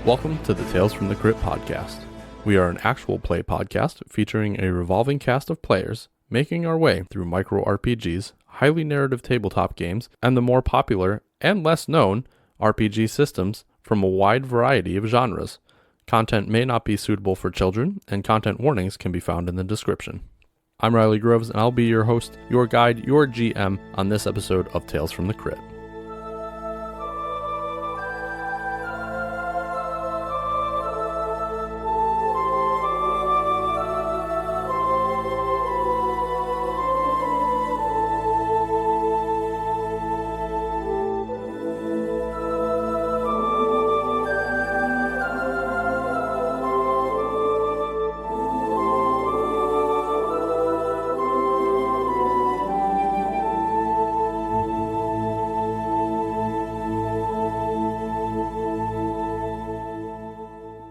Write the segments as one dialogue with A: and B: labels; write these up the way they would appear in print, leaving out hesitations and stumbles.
A: Welcome to the Tales from the Crypt podcast. We are an actual play podcast featuring a revolving cast of players making our way through micro RPGs, highly narrative tabletop games, and the more popular and less known RPG systems from a wide variety of genres. Content may not be suitable for children, and content warnings can be found in the description. I'm Riley Groves, and I'll be your host, your guide, your GM on this episode of Tales from the Crypt.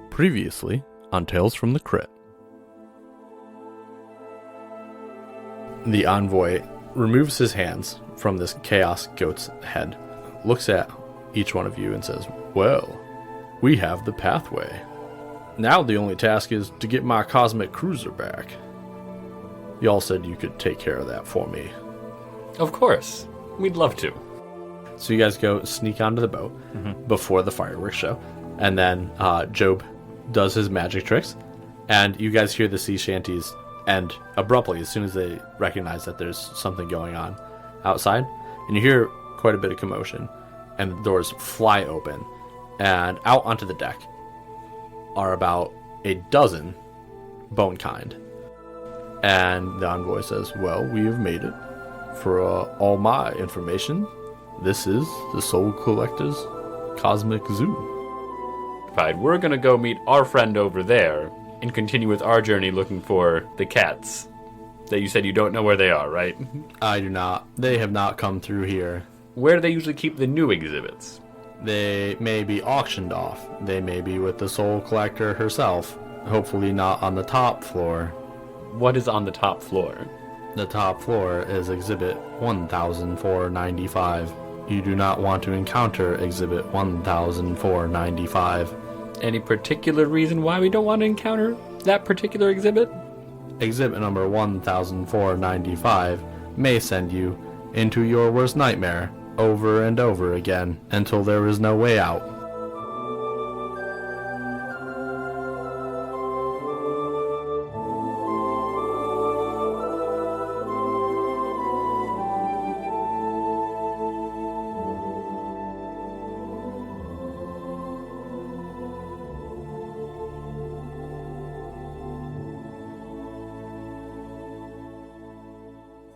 A: Previously on Tales from the Crypt. The envoy removes his hands from this chaos goat's head, looks at each one of you and says, "Well, we have the pathway. Now the only task is to get my cosmic cruiser back. Y'all said you could take care of that for me."
B: Of course. We'd love to.
A: So you guys go sneak onto the boat before the fireworks show, and then Job does his magic tricks, and you guys hear the sea shanties end abruptly as soon as they recognize that there's something going on outside, and you hear quite a bit of commotion, and the doors fly open, and out onto the deck are about a dozen bone kind, and the envoy says, "Well, we have made it. For all my information, this is the Soul Collector's Cosmic Zoo.
B: We're gonna go meet our friend over there and continue with our journey looking for the cats. That you said you don't know where they are, right?
A: I do not. They have not come through here.
B: Where do they usually keep the new exhibits?
A: They may be auctioned off. They may be with the Soul Collector herself. Hopefully not on the top floor.
B: What is on the top floor?
A: The top floor is exhibit 1495. You do not want to encounter exhibit 1495.
B: Any particular reason why we don't want to encounter that particular exhibit?
A: Exhibit number 1495 may send you into your worst nightmare over and over again until there is no way out.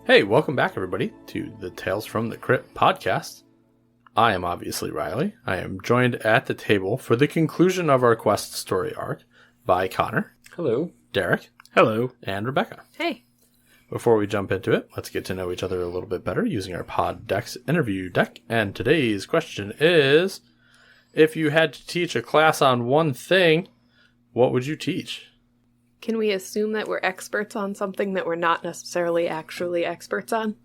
A: Hey, welcome back, everybody, to the Tales from the Crypt podcast. I am obviously Riley. I am joined at the table for the conclusion of our quest story arc by Connor.
B: Hello.
A: Derek.
B: Hello.
A: And Rebecca.
C: Hey.
A: Before we jump into it, let's get to know each other a little bit better using our Pod Dex interview deck. And today's question is, if you had to teach a class on one thing, what would you teach?
C: Can we assume that we're experts on something that we're not necessarily actually experts on?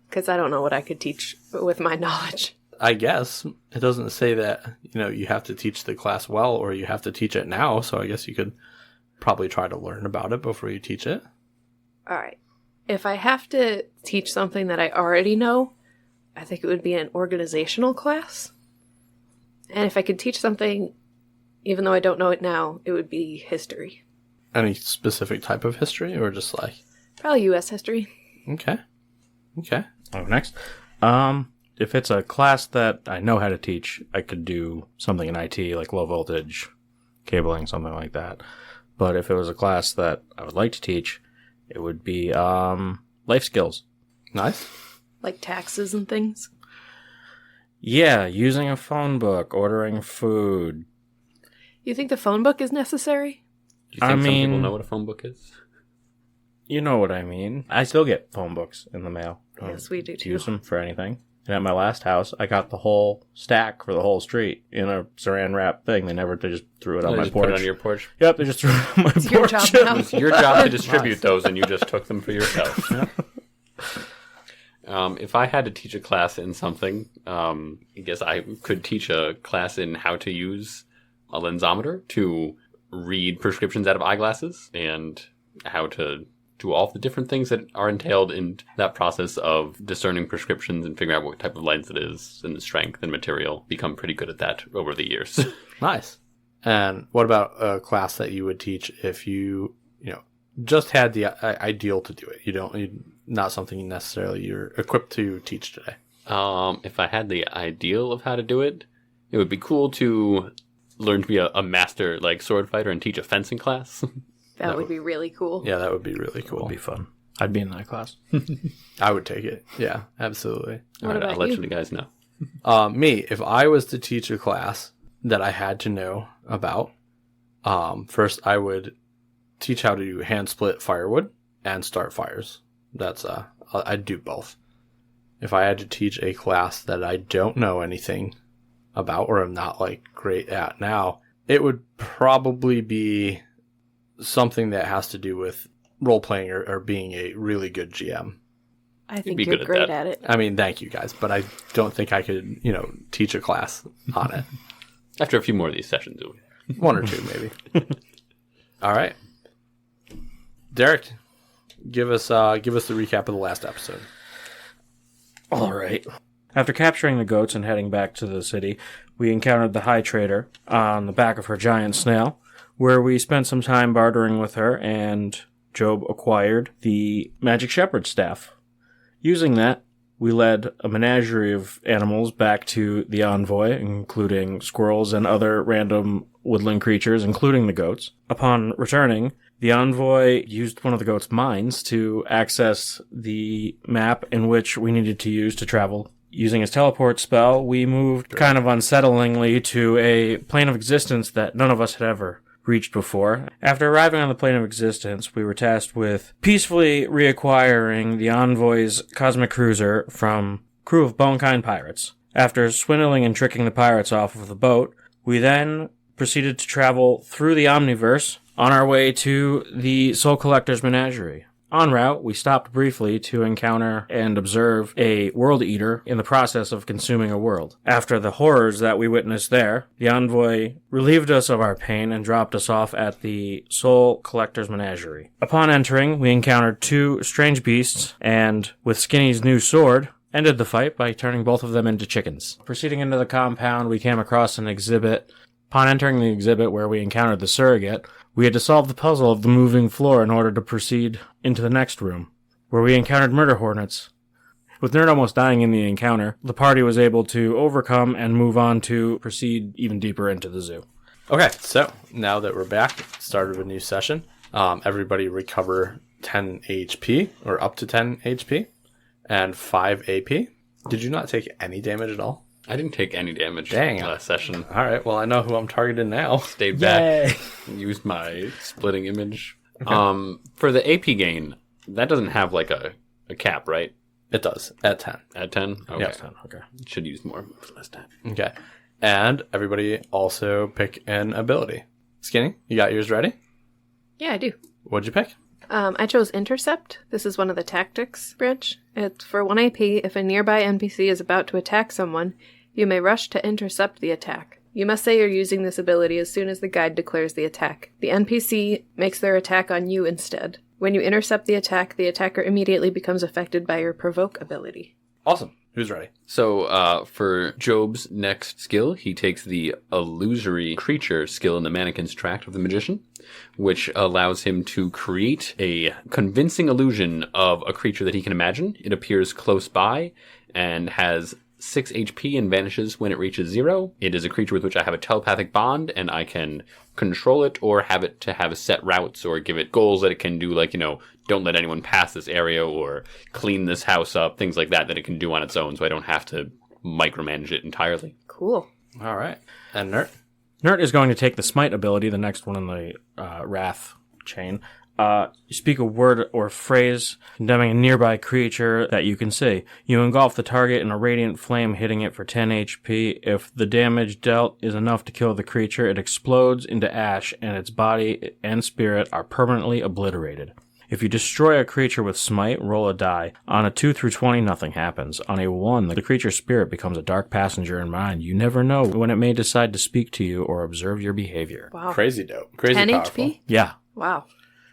C: Because I don't know what I could teach with my knowledge.
A: I guess. It doesn't say that, you have to teach the class well or you have to teach it now, so I guess you could probably try to learn about it before you teach it.
C: All right. If I have to teach something that I already know, I think it would be an organizational class. And if I could teach something, even though I don't know it now, it would be history.
A: Any specific type of history or just like...
C: Probably U.S. history.
A: Okay.
D: Oh, next. If it's a class that I know how to teach, I could do something in IT, like low voltage cabling, something like that. But if it was a class that I would like to teach, it would be life skills.
A: Nice.
C: Like taxes and things?
D: Yeah, using a phone book, ordering food.
C: You think the phone book is necessary?
B: Do you think some people know what a phone book is?
D: You know what I mean. I still get phone books in the mail.
C: Yes, we do too.
D: Use them for anything. And at my last house, I got the whole stack for the whole street in a saran wrap thing. They just threw it on my porch.
B: Put it on your porch?
D: Yep, they just threw it on my porch.
C: Your job now.
B: It's your job to distribute those, and you just took them for yourself. If I had to teach a class in something, I guess I could teach a class in how to use a lensometer to read prescriptions out of eyeglasses and how to do all the different things that are entailed in that process of discerning prescriptions and figuring out what type of lens it is and the strength and material. Become pretty good at that over the years.
A: Nice. And what about a class that you would teach if you just had the ideal to do it? Not something necessarily you're equipped to teach today.
B: If I had the ideal of how to do it, it would be cool to learn to be a master sword fighter and teach a fencing class.
C: That would be really cool.
A: Yeah, that would be really
D: It
A: cool.
D: would be fun. I'd be in that class.
A: I would take it. Yeah, absolutely.
B: All right,
C: about
B: I'll let
C: you?
B: you guys know.
A: Me, if I was to teach a class that I had to know about, first I would teach how to hand split firewood and start fires. That's I'd do both. If I had to teach a class that I don't know anything about or am not great at now, it would probably be something that has to do with role playing or being a really good GM.
C: I think
B: be
C: you're
B: good at
C: great
B: that.
C: at it.
A: I mean, thank you guys, but I don't think I could, teach a class on it.
B: After a few more of these sessions, it would.
A: One or two, maybe. All right, Derek, give us the recap of the last episode.
D: All right. After capturing the goats and heading back to the city, we encountered the High Trader on the back of her giant snail, where we spent some time bartering with her, and Job acquired the Magic Shepherd staff. Using that, we led a menagerie of animals back to the envoy, including squirrels and other random woodland creatures, including the goats. Upon returning, the envoy used one of the goats' minds to access the map in which we needed to use to travel. Using his teleport spell, we moved kind of unsettlingly to a plane of existence that none of us had ever reached before. After arriving on the plane of existence, we were tasked with peacefully reacquiring the envoy's cosmic cruiser from crew of Bonekind pirates. After swindling and tricking the pirates off of the boat, we then proceeded to travel through the Omniverse on our way to the Soul Collector's Menagerie. En route, we stopped briefly to encounter and observe a world eater in the process of consuming a world. After the horrors that we witnessed there, the envoy relieved us of our pain and dropped us off at the Soul Collector's Menagerie. Upon entering, we encountered two strange beasts, and with Skinny's new sword, ended the fight by turning both of them into chickens. Proceeding into the compound, we came across an exhibit. Upon entering the exhibit where we encountered the surrogate, we had to solve the puzzle of the moving floor in order to proceed into the next room, where we encountered murder hornets. With Nerd almost dying in the encounter, the party was able to overcome and move on to proceed even deeper into the zoo.
A: Okay, so now that we're back, start of a new session. Everybody recover 10 HP, or up to 10 HP, and 5 AP. Did you not take any damage at all?
B: I didn't take any damage
A: Dang.
B: last session.
A: All right, well, I know who I'm targeting now.
B: Stayed back. Used my splitting image. Okay. For the AP gain, that doesn't have a cap, right?
A: It does, at 10.
B: At 10? Okay.
A: Yes.
D: Okay.
B: Should use more last time.
A: Okay. And everybody also pick an ability. Skinny, you got yours ready?
C: Yeah, I do.
A: What'd you pick?
C: I chose Intercept. This is one of the tactics branch. It's for 1 AP. If a nearby NPC is about to attack someone, you may rush to intercept the attack. You must say you're using this ability as soon as the guide declares the attack. The NPC makes their attack on you instead. When you intercept the attacker immediately becomes affected by your Provoke ability.
A: Awesome. Who's ready?
B: So, for Job's next skill, he takes the Illusory Creature skill in the Mannequin's Tract of the Magician, which allows him to create a convincing illusion of a creature that he can imagine. It appears close by and has 6 HP and vanishes when it reaches 0. It is a creature with which I have a telepathic bond, and I can control it or have it to have set routes or give it goals that it can do, don't let anyone pass this area or clean this house up, things like that it can do on its own, so I don't have to micromanage it entirely.
C: Cool.
A: All right. And Nert?
D: Nert is going to take the Smite ability, the next one in the Wrath chain. You speak a word or phrase condemning a nearby creature that you can see. You engulf the target in a radiant flame, hitting it for 10 HP. If the damage dealt is enough to kill the creature, it explodes into ash, and its body and spirit are permanently obliterated. If you destroy a creature with smite, roll a die. On a 2 through 20, nothing happens. On a 1, the creature's spirit becomes a dark passenger in mind. You never know when it may decide to speak to you or observe your behavior.
C: Wow.
A: Crazy dope. Crazy
C: 10
A: powerful.
C: HP?
D: Yeah.
C: Wow.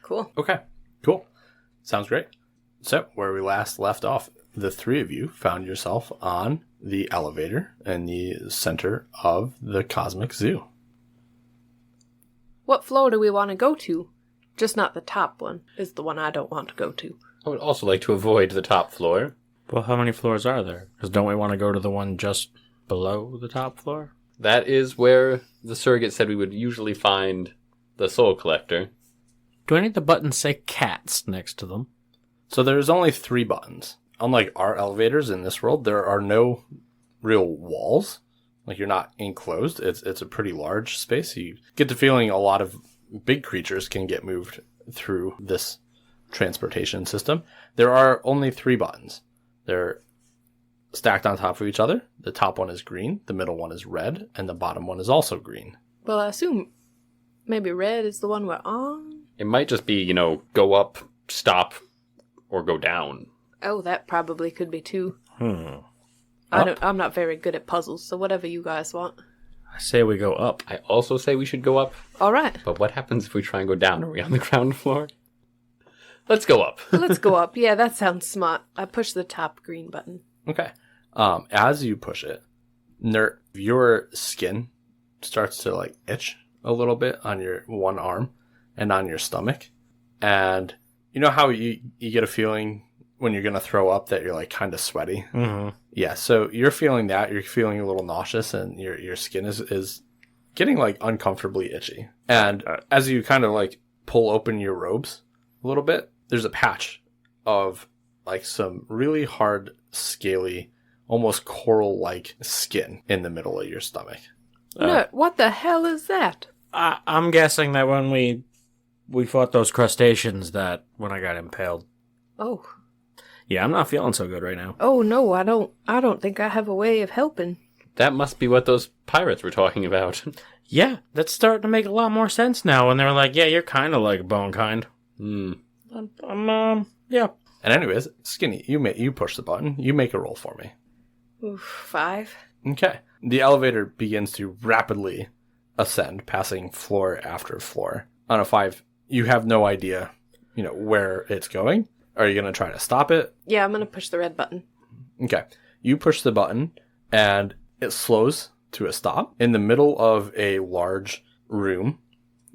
C: Cool.
A: Okay, cool. Sounds great. So, where we last left off, the three of you found yourself on the elevator in the center of the Cosmic Zoo.
C: What floor do we want to go to? Just not the top one, is the one I don't want to go to.
B: I would also like to avoid the top floor.
D: Well, how many floors are there? Because don't we want to go to the one just below the top floor?
B: That is where the surrogate said we would usually find the soul collector.
D: Do any of the buttons say cats next to them?
A: So there's only 3 buttons. Unlike our elevators in this world, there are no real walls. Like, you're not enclosed. It's a pretty large space. You get the feeling a lot of big creatures can get moved through this transportation system. There are only 3 buttons. They're stacked on top of each other. The top one is green, the middle one is red, and the bottom one is also green.
C: Well, I assume maybe red is the one we're on.
B: It might just be, go up, stop, or go down.
C: Oh, that probably could be too.
D: Up?
C: I'm not very good at puzzles, so whatever you guys want.
D: I say we go up.
B: I also say we should go up,
C: All right,
B: but what happens if we try and go down? Are we on the ground floor? Let's go up.
C: let's go up. Yeah, that sounds smart. I push the top green button.
A: Okay. As you push it, Nert, your skin starts to itch a little bit on your one arm and on your stomach. And you know how you get a feeling when you're going to throw up that you're kind of sweaty?
D: Mm-hmm.
A: Yeah, so you're feeling that. You're feeling a little nauseous, and your skin is getting uncomfortably itchy. And as you kind of pull open your robes a little bit, there's a patch of some really hard, scaly, almost coral-like skin in the middle of your stomach.
C: No, what the hell is that?
D: I'm guessing that when we fought those crustaceans, that when I got impaled.
C: Oh.
D: Yeah, I'm not feeling so good right now.
C: Oh no, I don't think I have a way of helping.
B: That must be what those pirates were talking about.
D: Yeah, that's starting to make a lot more sense now. And they're like, yeah, you're kind of like bone kind. Yeah.
A: And anyways, Skinny, you push the button. You make a roll for me.
C: Oof, 5.
A: Okay. The elevator begins to rapidly ascend, passing floor after floor. On a 5, you have no idea, where it's going. Are you going to try to stop it?
C: Yeah, I'm going to push the red button.
A: Okay. You push the button, and it slows to a stop in the middle of a large room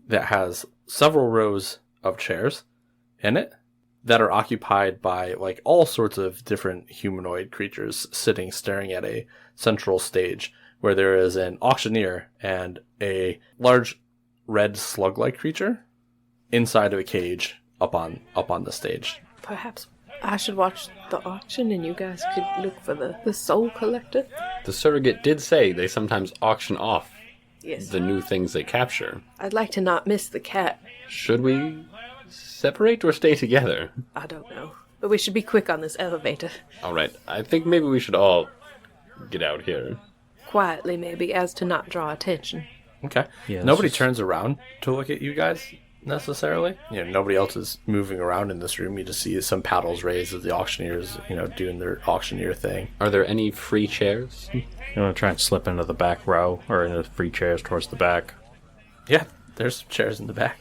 A: that has several rows of chairs in it that are occupied by all sorts of different humanoid creatures sitting staring at a central stage where there is an auctioneer and a large red slug-like creature inside of a cage up on the stage.
C: Perhaps I should watch the auction and you guys could look for the soul collector.
B: The surrogate did say they sometimes auction off
C: Yes.
B: the new things they capture.
C: I'd like to not miss the cat.
B: Should we separate or stay together?
C: I don't know. But we should be quick on this elevator.
B: All right, I think maybe we should all get out here.
C: Quietly, maybe, as to not draw attention.
A: Okay.
D: Yeah,
A: Nobody
D: this is-
A: turns around to look at you guys necessarily. Nobody else is moving around in this room. You just see some paddles raised as the auctioneers, doing their auctioneer thing.
B: Are there any free chairs?
D: You want to try and slip into the back row or into the free chairs towards the back?
A: Yeah, there's chairs in the back.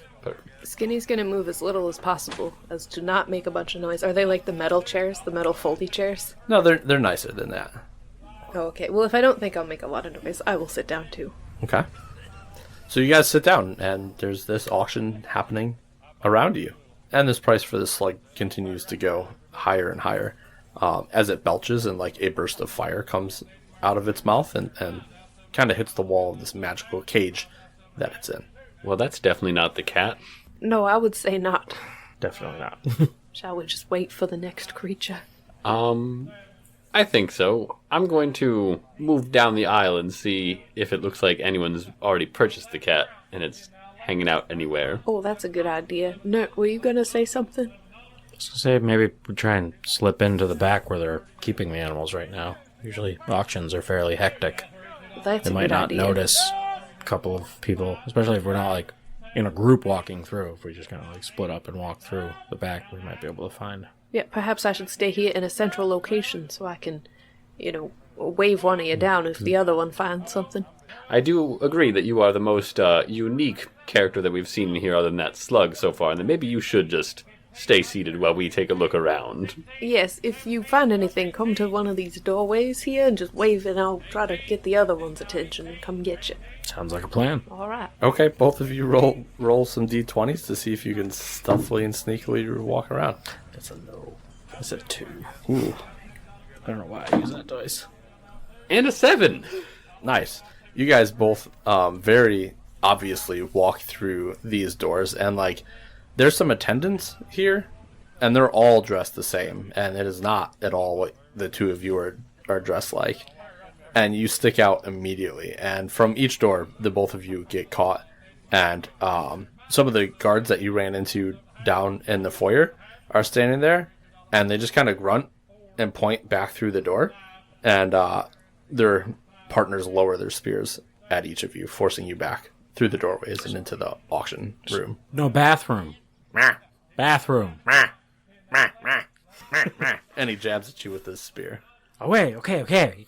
C: Skinny's gonna move as little as possible, as to not make a bunch of noise. Are they like the metal chairs? The metal foldy chairs?
A: No, they're nicer than that.
C: Oh, okay. Well, if I don't think I'll make a lot of noise, I will sit down too.
A: Okay. So you guys sit down, and there's this auction happening around you. And this price for this slug continues to go higher and higher as it belches and a burst of fire comes out of its mouth and kind of hits the wall of this magical cage that it's in.
B: Well, that's definitely not the cat.
C: No, I would say not.
D: Definitely not.
C: Shall we just wait for the next creature?
B: I think so. I'm going to move down the aisle and see if it looks like anyone's already purchased the cat and it's hanging out anywhere.
C: Oh, that's a good idea. Nert, were you gonna say something?
D: So say maybe we try and slip into the back where they're keeping the animals right now. Usually auctions are fairly hectic.
C: That's
D: They
C: a
D: might
C: good
D: not
C: idea.
D: notice a couple of people, especially if we're not in a group walking through. If we just kind of like split up and walk through the back, we might be able to find.
C: Yeah, perhaps I should stay here in a central location so I can, wave one of you down if the other one finds something.
B: I do agree that you are the most unique character that we've seen here other than that slug so far, and then maybe you should just stay seated while we take a look around.
C: Yes, if you find anything, come to one of these doorways here and just wave and I'll try to get the other one's attention and come get you.
D: Sounds like a plan.
C: All right.
A: Okay, both of you roll some d20s to see if you can stealthily and sneakily walk around.
D: That's a no. That's a 2.
A: Ooh,
D: I don't know why I use that dice.
B: And a 7!
A: nice. You guys both very obviously walk through these doors, and like there's some attendants here, and they're all dressed the same, and it is not at all what the two of you are dressed like. And you stick out immediately, and from each door, the both of you get caught, and some of the guards that you ran into down in the foyer are standing there, and they just kind of grunt and point back through the door, and their partners lower their spears at each of you, forcing you back through the doorways and into the auction room.
D: No bathroom. Bathroom.
A: And he jabs at you with his spear.
D: Oh, wait, okay.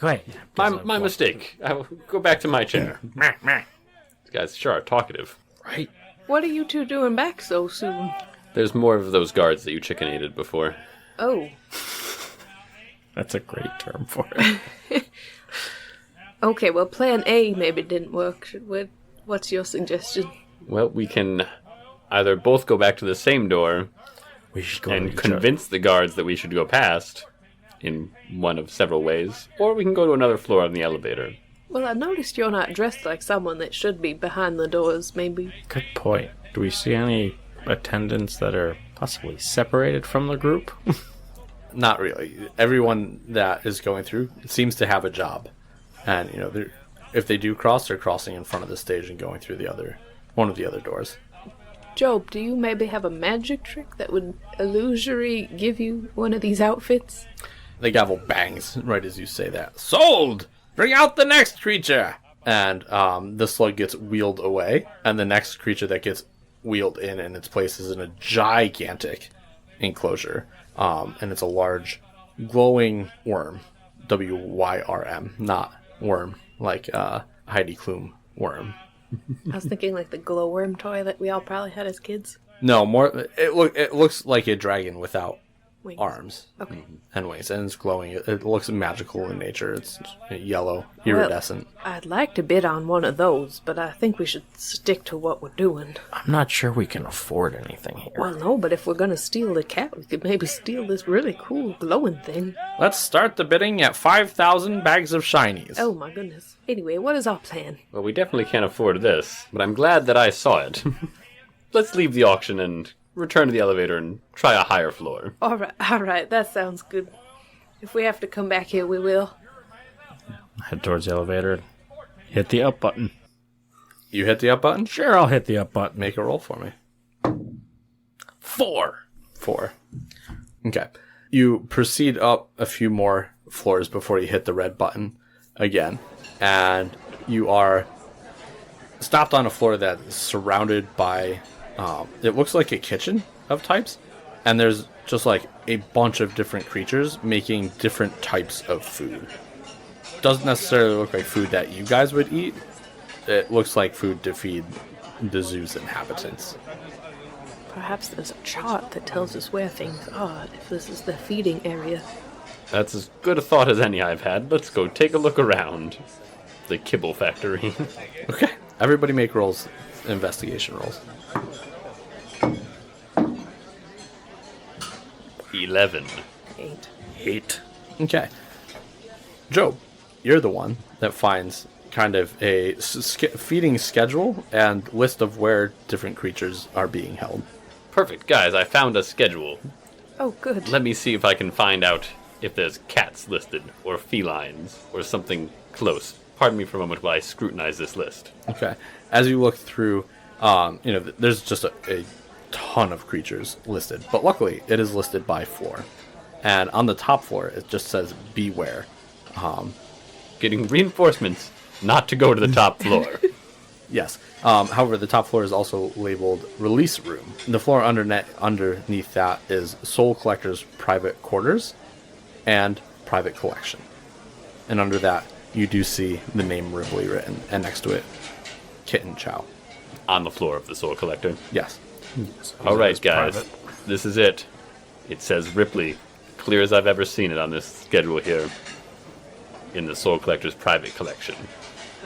B: My mistake. I will go back to my chair. These guys sure are talkative.
D: Right.
C: What are you two doing back so soon?
B: There's more of those guards that you chickanated before.
C: Oh.
D: That's a great term for it.
C: Okay, well, plan A maybe didn't work. What's your suggestion?
B: Well, we can either both go back to the same door
D: We should go
B: and convince the guards that we should go past in one of several ways, or we can go to another floor on the elevator.
C: Well, I noticed you're not dressed like someone that should be behind the doors, maybe.
D: Good point. Do we see any attendants that are possibly separated from the group?
A: Not really. Everyone that is going through seems to have a job. And, if they do cross, they're crossing in front of the stage and going through one of the other doors.
C: Job, do you maybe have a magic trick that would illusory give you one of these outfits?
A: The gavel bangs right as you say that. Sold! Bring out the next creature! And the slug gets wheeled away, and the next creature that gets wheeled in its place is in a gigantic enclosure. And it's a large, glowing worm. W-Y-R-M, not worm, like Heidi Klum worm.
C: I was thinking like the glowworm toy that we all probably had as kids.
A: No, more. It looks like a dragon without
C: Wings.
A: arms
C: Okay.
A: and wings, and it's glowing. It looks magical in nature. It's yellow, iridescent.
C: Well, I'd like to bid on one of those, but I think we should stick to what we're doing.
D: I'm not sure we can afford anything here.
C: Well, no, but if we're gonna steal the cat, we could maybe steal this really cool glowing thing.
A: Let's start the bidding at 5,000 bags of shinies.
C: Oh my goodness. Anyway, what is our plan?
B: Well, we definitely can't afford this, but I'm glad that I saw it. Let's leave the auction and return to the elevator and try a higher floor.
C: All right, that sounds good. If we have to come back here, we will.
D: Head towards the elevator. Hit the up button.
A: You hit the up button?
D: Sure, I'll hit the up button.
A: Make a roll for me.
D: 4.
A: 4. Okay. You proceed up a few more floors before you hit the red button again. And you are stopped on a floor that is surrounded by, it looks like a kitchen of types. And there's just like a bunch of different creatures making different types of food. Doesn't necessarily look like food that you guys would eat. It looks like food to feed the zoo's inhabitants.
C: Perhaps there's a chart that tells us where things are, if this is the feeding area.
B: That's as good a thought as any I've had. Let's go take a look around the kibble factory.
A: Okay. Everybody make rolls, investigation rolls.
B: 11.
C: 8.
A: Okay. Job, you're the one that finds kind of a feeding schedule and list of where different creatures are being held.
B: Perfect. Guys, I found a schedule.
C: Oh, good.
B: Let me see if I can find out if there's cats listed, or felines, or something close. Pardon me for a moment while I scrutinize this list.
A: Okay. As you look through, there's just a ton of creatures listed, but luckily it is listed by floor. And on the top floor, it just says beware.
B: Getting reinforcements not to go to the top floor.
A: Yes. However, the top floor is also labeled Release Room. The floor underneath that is Soul Collector's private quarters and private collection. And under that, you do see the name Ripley written, and next to it, Kitten Chow.
B: On the floor of the Soul Collector.
A: Yes.
B: All right, guys. This is it. It says Ripley, clear as I've ever seen it on this schedule here, in the Soul Collector's private collection.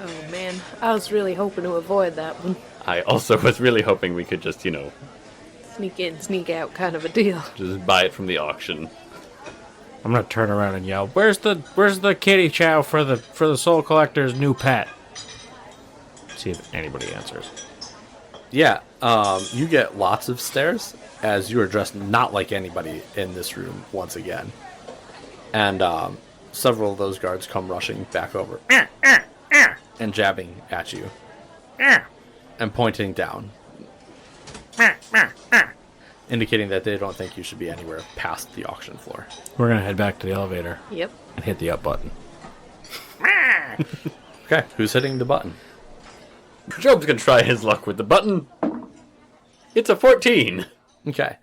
C: Oh man, I was really hoping to avoid that one.
B: I also was really hoping we could just,
C: Sneak in, sneak out kind of a deal.
B: just buy it from the auction.
D: I'm gonna turn around and yell, "Where's the kitty chow for the Soul Collector's new pet?" See if anybody answers.
A: Yeah, you get lots of stares as you are dressed not like anybody in this room once again. And several of those guards come rushing back over and jabbing at you and pointing down, indicating that they don't think you should be anywhere past the auction floor.
D: We're gonna head back to the elevator
C: Yep.
D: and hit the up button.
A: Okay, who's hitting the button?
B: Job's gonna try his luck with the button. It's a 14.
A: Okay,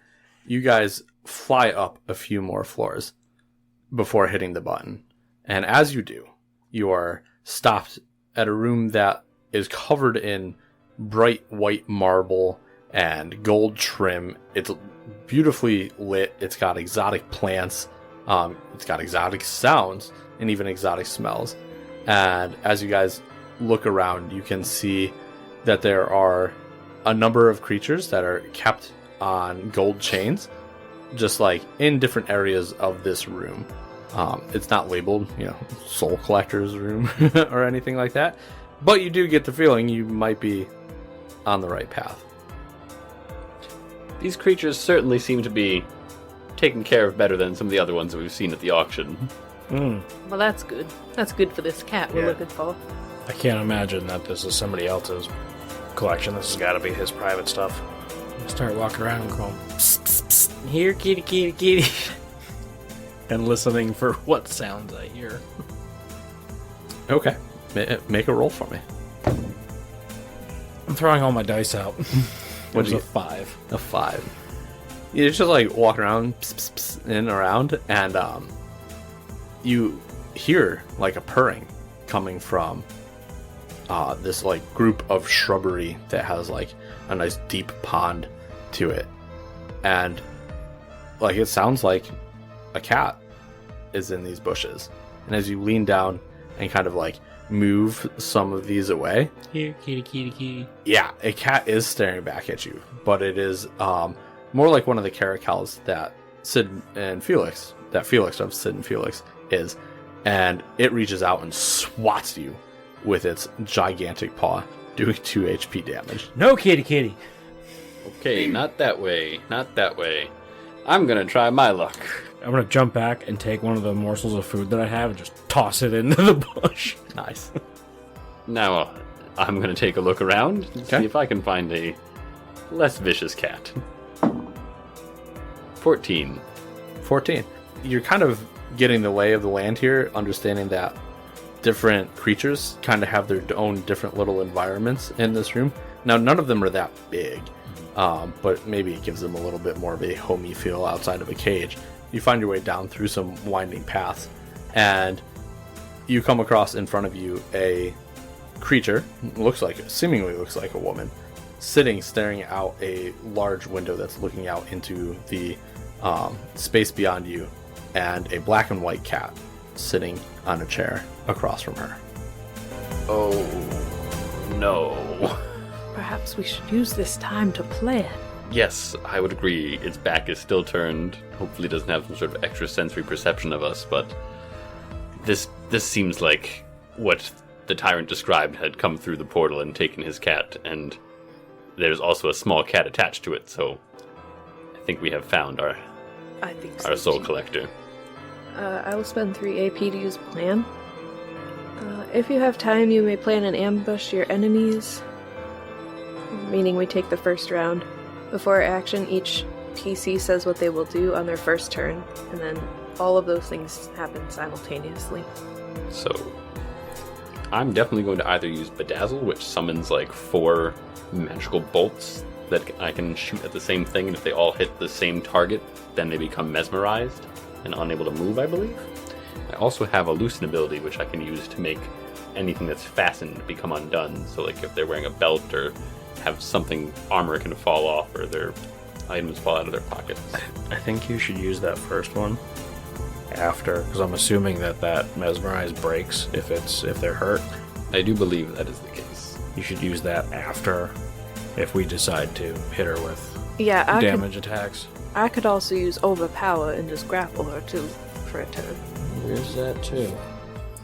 A: you guys fly up a few more floors before hitting the button. And as you do, you are stopped at a room that is covered in bright white marble and gold trim. It's beautifully lit. It's got exotic plants. It's got exotic sounds and even exotic smells. And as you guys look around, you can see that there are a number of creatures that are kept on gold chains, just like in different areas of this room. It's not labeled, Soul Collector's room or anything like that, but you do get the feeling you might be on the right path.
B: These creatures certainly seem to be taken care of better than some of the other ones that we've seen at the auction.
C: Well, that's good. That's good for this cat we're looking for.
D: I can't imagine that this is somebody else's collection. This has got to be his private stuff. Start walking around and going, psst, psst, psst. Here, kitty, kitty, kitty. And listening for what sounds I hear.
A: Okay, make a roll for me.
D: I'm throwing all my dice out.
A: What
D: It was
A: do
D: a 5.
A: A 5. You're just like walking around, pss, pss, pss, in and around, and you hear like a purring coming from this like group of shrubbery that has like a nice deep pond to it, and like it sounds like a cat is in these bushes. And as you lean down and kind of like move some of these away,
D: Here, kitty, kitty, kitty.
A: yeah, a cat is staring back at you, but it is more like one of the caracals that Felix of Sid and Felix is, and it reaches out and swats you with its gigantic paw, doing 2 HP damage.
D: No, kitty, kitty.
B: Okay, not that way. Not that way. I'm gonna try my luck.
D: I'm going to jump back and take one of the morsels of food that I have and just toss it into the bush.
A: Nice.
B: Now, I'm gonna take a look around and see if I can find a less vicious cat. 14.
A: 14. You're kind of getting the lay of the land here, understanding that different creatures kind of have their own different little environments in this room. Now, none of them are that big, but maybe it gives them a little bit more of a homey feel outside of a cage. You find your way down through some winding paths, and you come across in front of you a creature, seemingly looks like a woman, staring out a large window that's looking out into the space beyond you, and a black and white cat sitting on a chair across from her.
B: Oh, no.
C: Perhaps we should use this time to plan.
B: Yes, I would agree. Its back is still turned. Hopefully it doesn't have some sort of extrasensory perception of us, but this seems like what the tyrant described had come through the portal and taken his cat, and there's also a small cat attached to it, so I think we have found our
C: I think so.
B: our soul
C: too.
B: collector.
C: I will spend 3 AP to use plan. If you have time, you may plan an ambush your enemies, meaning we take the first round. Before action, each PC says what they will do on their first turn, and then all of those things happen simultaneously.
B: So I'm definitely going to either use Bedazzle, which summons like 4 magical bolts that I can shoot at the same thing, and if they all hit the same target, then they become mesmerized and unable to move, I believe. I also have a Loosen ability, which I can use to make anything that's fastened become undone. So like if they're wearing a belt or have something, armor can fall off, or their items fall out of their pockets.
D: I think you should use that first one after, because I'm assuming that mesmerize breaks if they're hurt.
B: I do believe that is the case.
D: You should use that after, if we decide to hit her with
C: Yeah,
D: damage attacks.
C: I could also use Overpower and just grapple her too for a turn.
D: Where's that too?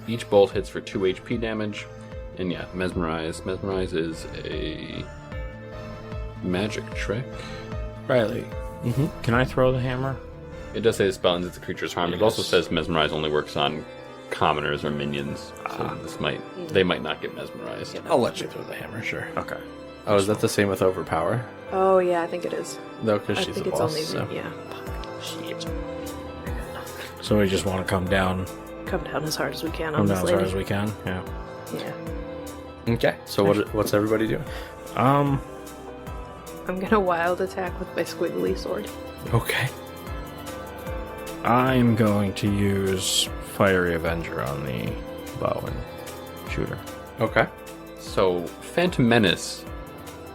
B: Each bolt hits for 2 HP damage, and yeah, Mesmerize. Mesmerize is a magic trick.
D: Riley, can I throw the hammer?
B: It does say the spell ends if the creature is harmed. It also says Mesmerize only works on commoners or minions, so they might not get mesmerized.
A: I'll let you throw the hammer, sure.
D: Okay.
A: Oh, is that the same with Overpower?
C: Oh yeah, I think it is.
A: No, because
C: I
A: she's
C: think
A: a
C: it's
A: boss.
C: only
A: So.
C: yeah.
D: Shit. So we just want to come down
C: Come down as hard as we can on this
D: as
C: lady.
D: hard as we can. Yeah.
C: Yeah.
A: Okay, so what's everybody doing?
C: I'm gonna wild attack with my squiggly sword.
A: Okay.
D: I'm going to use Fiery Avenger on the bow and shooter.
A: Okay.
B: So, Phantom Menace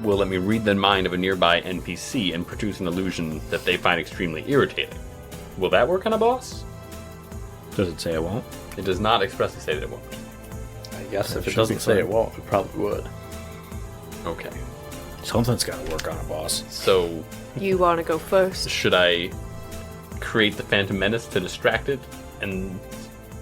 B: will let me read the mind of a nearby NPC and produce an illusion that they find extremely irritating. Will that work on a boss?
D: Does it say it won't?
B: It does not expressly say that it won't.
A: I guess if it
D: should
A: doesn't
D: be
A: say
D: fine.
A: it won't, it probably would.
B: Okay.
D: Something's got to work on a boss.
B: So,
C: You want to go first?
B: should I create the Phantom Menace to distract it and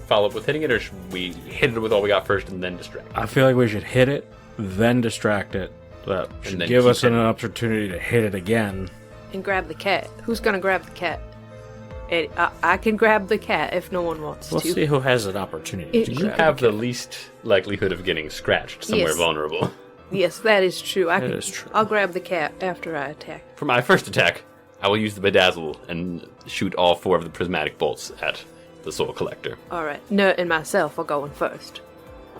B: follow up with hitting it, or should we hit it with all we got first and then distract it?
D: I feel like we should hit it, then distract it. That should
B: then
D: give
B: keep
D: us an
B: hitting.
D: opportunity to hit it again.
C: And grab the cat. Who's gonna grab the cat? I can grab the cat if no one wants
D: We'll
C: to.
D: see who has an opportunity to
B: You
D: grab
B: have
D: it.
B: the least likelihood of getting scratched somewhere
C: Yes.
B: vulnerable.
C: Yes, that is true.
D: That is true.
C: I'll grab the cat after I attack.
B: For my first attack, I will use the Bedazzle and shoot all 4 of the prismatic bolts at the Soul Collector.
C: All right. Nert and myself are going first.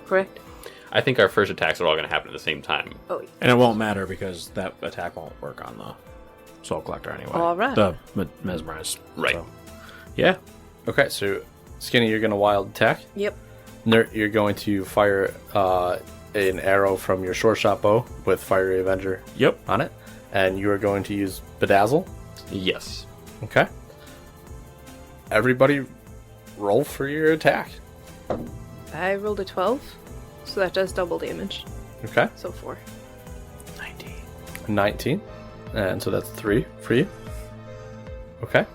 C: Correct?
B: I think our first attacks are all going to happen at the same time.
C: Oh,
D: And it won't matter because that attack won't work on the Soul Collector anyway.
C: All right.
D: The Mesmerize.
B: Right.
D: So, yeah.
A: Okay, so Skinny, you're going to wild attack.
C: yep.
A: Nert, you're going to fire an arrow from your short shot bow with Fiery Avenger
D: Yep.
A: on it. And you are going to use Bedazzle.
B: Yes.
A: Okay. Everybody roll for your attack.
C: I rolled a 12, so that does double damage.
A: Okay.
C: So 4.
A: 19. And so that's 3 for you. Okay.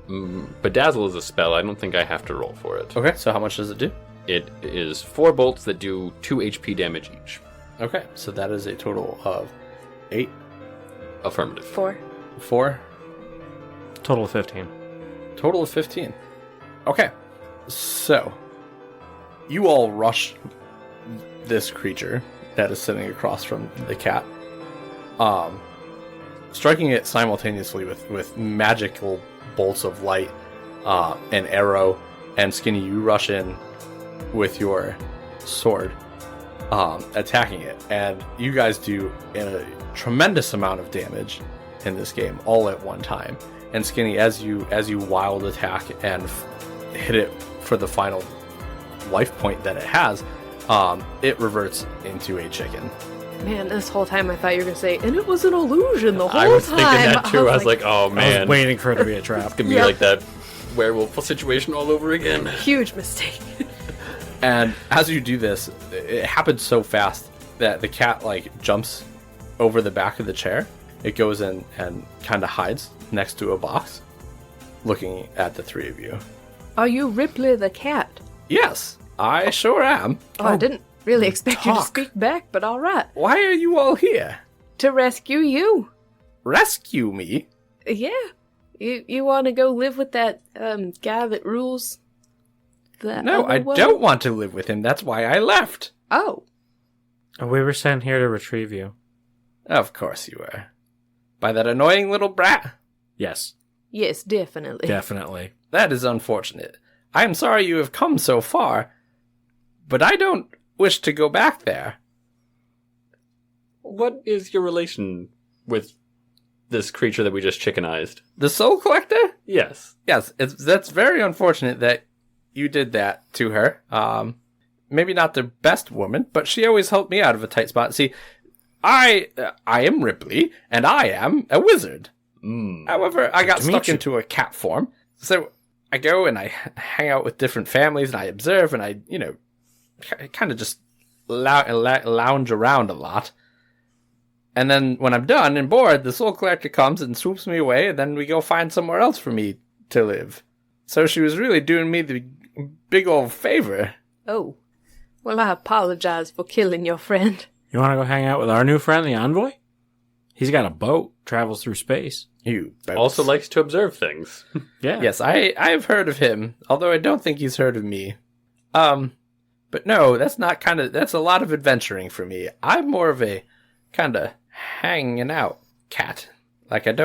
B: Bedazzle is a spell. I don't think I have to roll for it.
A: Okay, so how much does it do?
B: It is 4 bolts that do 2 HP damage each.
A: Okay, so that is a total of 8,
B: Affirmative.
C: 4.
A: 4,
D: Total of 15.
A: total of 15. Okay, so you all rush this creature that is sitting across from the cat, striking it simultaneously with magical bolts of light, an arrow, and Skinny, you rush in with your sword, attacking it, and you guys do a tremendous amount of damage in this game all at one time. And Skinny, as you wild attack and hit it for the final life point that it has, it reverts into a chicken.
C: Man, this whole time I thought you were going to say, and it was an illusion the whole
B: I was
C: time.
B: thinking that too. I was like, oh
D: I
B: man.
D: was waiting for it to be a trap.
B: It's going to be
C: Yeah.
B: like that werewolf situation all over again.
C: huge mistake.
A: And as you do this, it happens so fast that the cat jumps over the back of the chair. It goes in and kind of hides next to a box, looking at the three of you.
C: Are you Ripley the cat?
A: Yes, I sure am.
C: Oh, I didn't really expect you to
A: talk.
C: speak back, but all right.
A: Why are you all here?
C: To rescue you.
A: Rescue me?
C: Yeah. You want to go live with that guy that rules the
A: No,
C: other
A: I
C: world?
A: don't want to live with him. That's why I left.
C: Oh.
D: We were sent here to retrieve you.
A: Of course you were. By that annoying little brat.
D: Yes,
C: Yes, definitely.
D: definitely.
A: That is unfortunate. I am sorry you have come so far, but I don't wish to go back there.
B: What is your relation with this creature that we just chickenized?
A: The Soul Collector?
B: Yes.
A: Yes, that's very unfortunate that you did that to her. Maybe not the best woman, but she always helped me out of a tight spot. See, I am Ripley, and I am a wizard. However, I got stuck into a cat form, so I go and I hang out with different families, and I observe, and I, kind of just lounge around a lot. And then when I'm done and bored, the Soul Collector comes and swoops me away, and then we go find somewhere else for me to live. So she was really doing me the big old favor.
C: Oh. Well, I apologize for killing your friend.
D: You want to go hang out with our new friend, the Envoy? He's got a boat, travels through space.
A: You boats.
B: Also likes to observe things.
D: Yeah.
A: Yes, I've heard of him, although I don't think he's heard of me. But no, that's a lot of adventuring for me. I'm more of a kind of hanging out cat. Like I've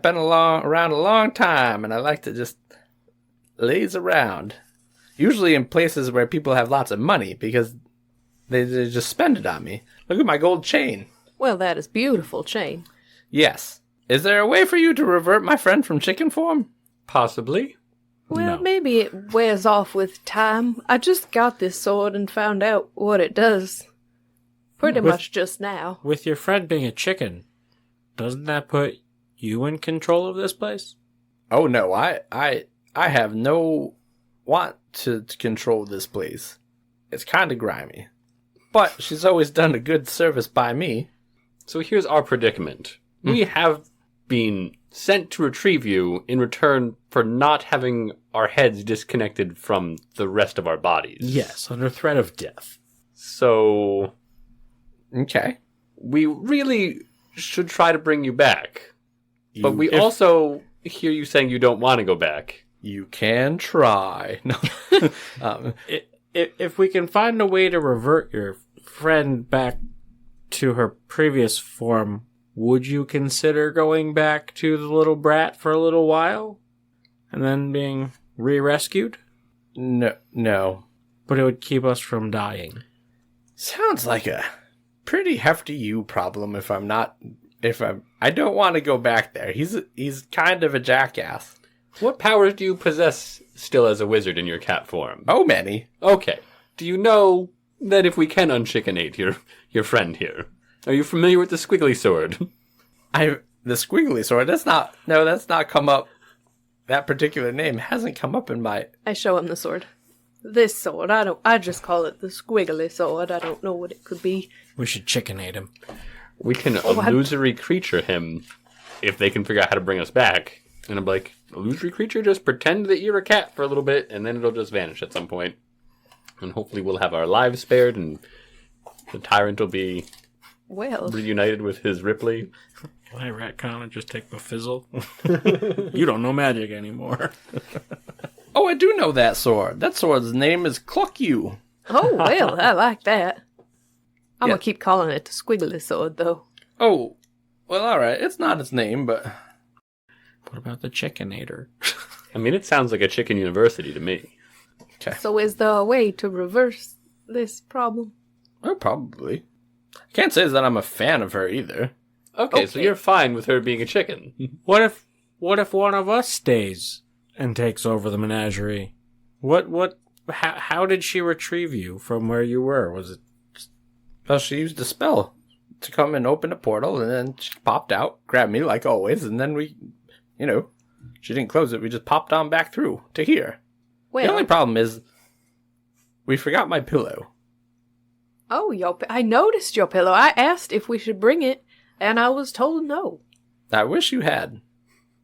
A: been around a long time, and I like to just laze around. Usually in places where people have lots of money, because they just spend it on me. Look at my gold chain.
C: Well, that is beautiful chain.
A: Yes. Is there a way for you to revert my friend from chicken form?
B: Possibly.
C: Well,
D: No.
C: maybe it wears off with time. I just got this sword and found out what it does. Pretty much just now.
D: With your friend being a chicken, doesn't that put you in control of this place?
A: Oh no, I have no want to control this place. It's kind of grimy. But she's always done a good service by me.
B: So here's our predicament. We have been sent to retrieve you in return for not having our heads disconnected from the rest of our bodies.
D: Yes, under threat of death.
B: So
A: Okay.
B: we really should try to bring you back. But we
A: if-
B: also hear you saying you don't want to go back.
A: You can try. No.
D: If we can find a way to revert your friend back to her previous form, would you consider going back to the little brat for a little while? And then being re-rescued?
A: No.
D: But it would keep us from dying.
A: Sounds like a pretty hefty you problem I don't want to go back there. He's kind of a jackass.
B: What powers do you possess still as a wizard in your cat form?
A: Oh, many.
B: Okay. Do you know that if we can unchickenate your friend here, are you familiar with the squiggly sword?
A: The squiggly sword, that's not come up. That particular name hasn't come up in my...
C: I show him the sword. This sword, I just call it the squiggly sword. I don't know what it could be.
D: We should chickenate him.
B: We can illusory creature him if they can figure out how to bring us back. And I'm like, illusory creature, just pretend that you're a cat for a little bit, and then it'll just vanish at some point. And hopefully we'll have our lives spared, and the tyrant will be
C: Well,
B: reunited with his Ripley.
D: Can I retcon and just take the fizzle? You don't know magic anymore.
A: Oh, I do know that sword. That sword's name is Cluck You.
C: oh, well, I like that. I'm
A: Yeah.
C: gonna keep calling it the squiggly sword, though.
A: Oh, well, alright. It's not its name, but...
D: What about the chickenator?
B: I mean, it sounds like a chicken university to me.
C: So is there a way to reverse this problem?
A: Oh, probably. I can't say that I'm a fan of her either.
B: Okay, so
C: Okay.
B: you're fine with her being a chicken.
D: What if one of us stays and takes over the menagerie? How did she retrieve you from where you were? Was it
A: Well, she used a spell to come and open a portal, and then she popped out, grabbed me like always, and then we, she didn't close it. We just popped on back through to here.
C: Well,
A: The only problem is we forgot my pillow.
C: oh, I noticed your pillow. I asked if we should bring it, and I was told no.
A: I wish you had.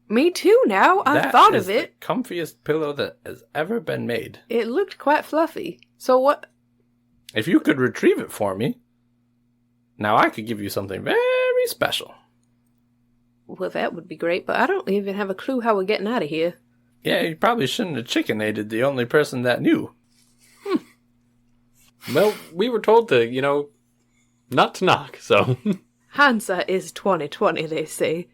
C: Me too, now. I
A: That
C: thought
A: is
C: of it.
A: the comfiest pillow that has ever been made.
C: It looked quite fluffy. So what?
A: If you could retrieve it for me, now I could give you something very special.
C: Well, that would be great, but I don't even have a clue how we're getting out of here.
A: Yeah, you probably shouldn't have chickenated the only person that knew.
B: Well, we were told to, not to knock, so...
C: Hindsight is 20/20, they say.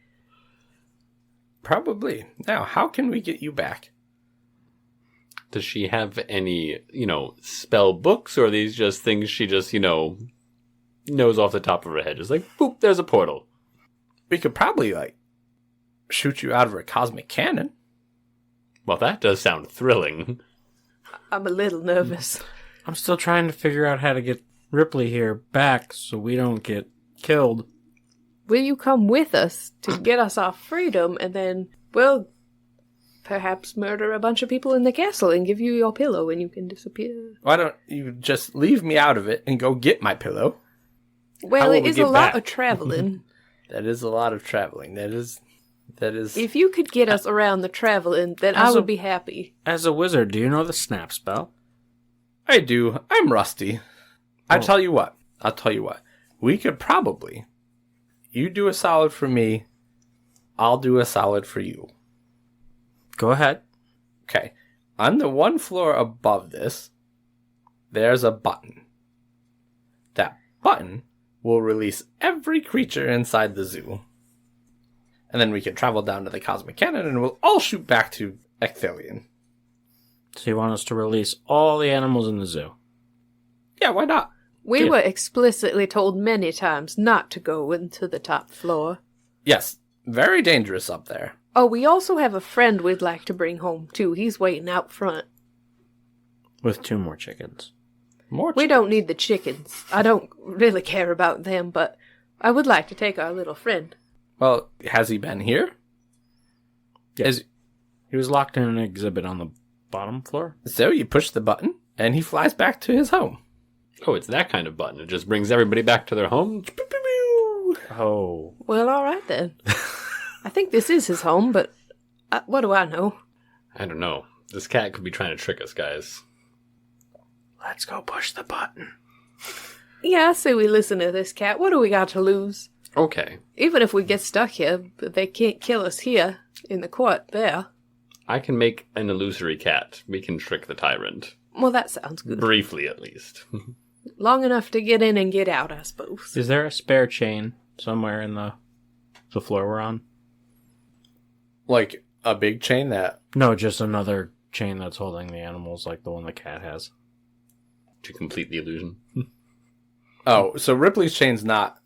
A: Probably. Now, how can we get you back?
B: Does she have any, spell books, or are these just things she just, knows off the top of her head? Just like, boop, there's a portal.
A: We could probably, shoot you out of a cosmic cannon.
B: Well, that does sound thrilling.
C: I'm a little nervous.
D: I'm still trying to figure out how to get Ripley here back so we don't get killed.
C: Will you come with us to get us our freedom, and then, well, perhaps murder a bunch of people in the castle and give you your pillow and you can disappear?
A: Why don't you just leave me out of it and go get my pillow?
C: Well,
A: will
C: it
A: we
C: is
A: get
C: a lot
A: back?
C: of traveling.
A: That is a lot of traveling. That is.
C: If you could get us around the traveling, then I would be happy.
D: As a wizard, do you know the snap spell?
A: I do. I'm rusty. I'll tell you what. We could probably. You do a solid for me. I'll do a solid for you.
D: Go ahead.
A: Okay. On the one floor above this, there's a button. That button will release every creature inside the zoo. And then we can travel down to the cosmic cannon and we'll all shoot back to Ecthelion.
D: So you want us to release all the animals in the zoo?
A: Yeah, why not?
C: We were explicitly told many times not to go into the top floor.
A: Yes, very dangerous up there.
C: Oh, we also have a friend we'd like to bring home, too. He's waiting out front.
D: With 2 more chickens.
C: We don't need the chickens. I don't really care about them, but I would like to take our little friend.
A: Well, has he been here?
D: Yes. He was locked in an exhibit on the bottom floor.
A: So you push the button and he flies back to his home.
B: Oh, it's that kind of button. It just brings everybody back to their home?
D: Oh.
C: Well, all right then. I think this is his home, but what do I know?
B: I don't know. This cat could be trying to trick us, guys.
D: Let's go push the button.
C: Yeah, I say we listen to this cat. What do we got to lose?
B: Okay.
C: Even if we get stuck here, they can't kill us here in the court there.
B: I can make an illusory cat. We can trick the tyrant.
C: Well, that sounds good.
B: Briefly, at least.
C: Long enough to get in and get out, I suppose.
D: Is there a spare chain somewhere in the floor we're on?
A: Like a big chain that...
D: No, just another chain that's holding the animals like the one the cat has.
B: To complete the illusion.
A: Oh, so Ripley's chain's not...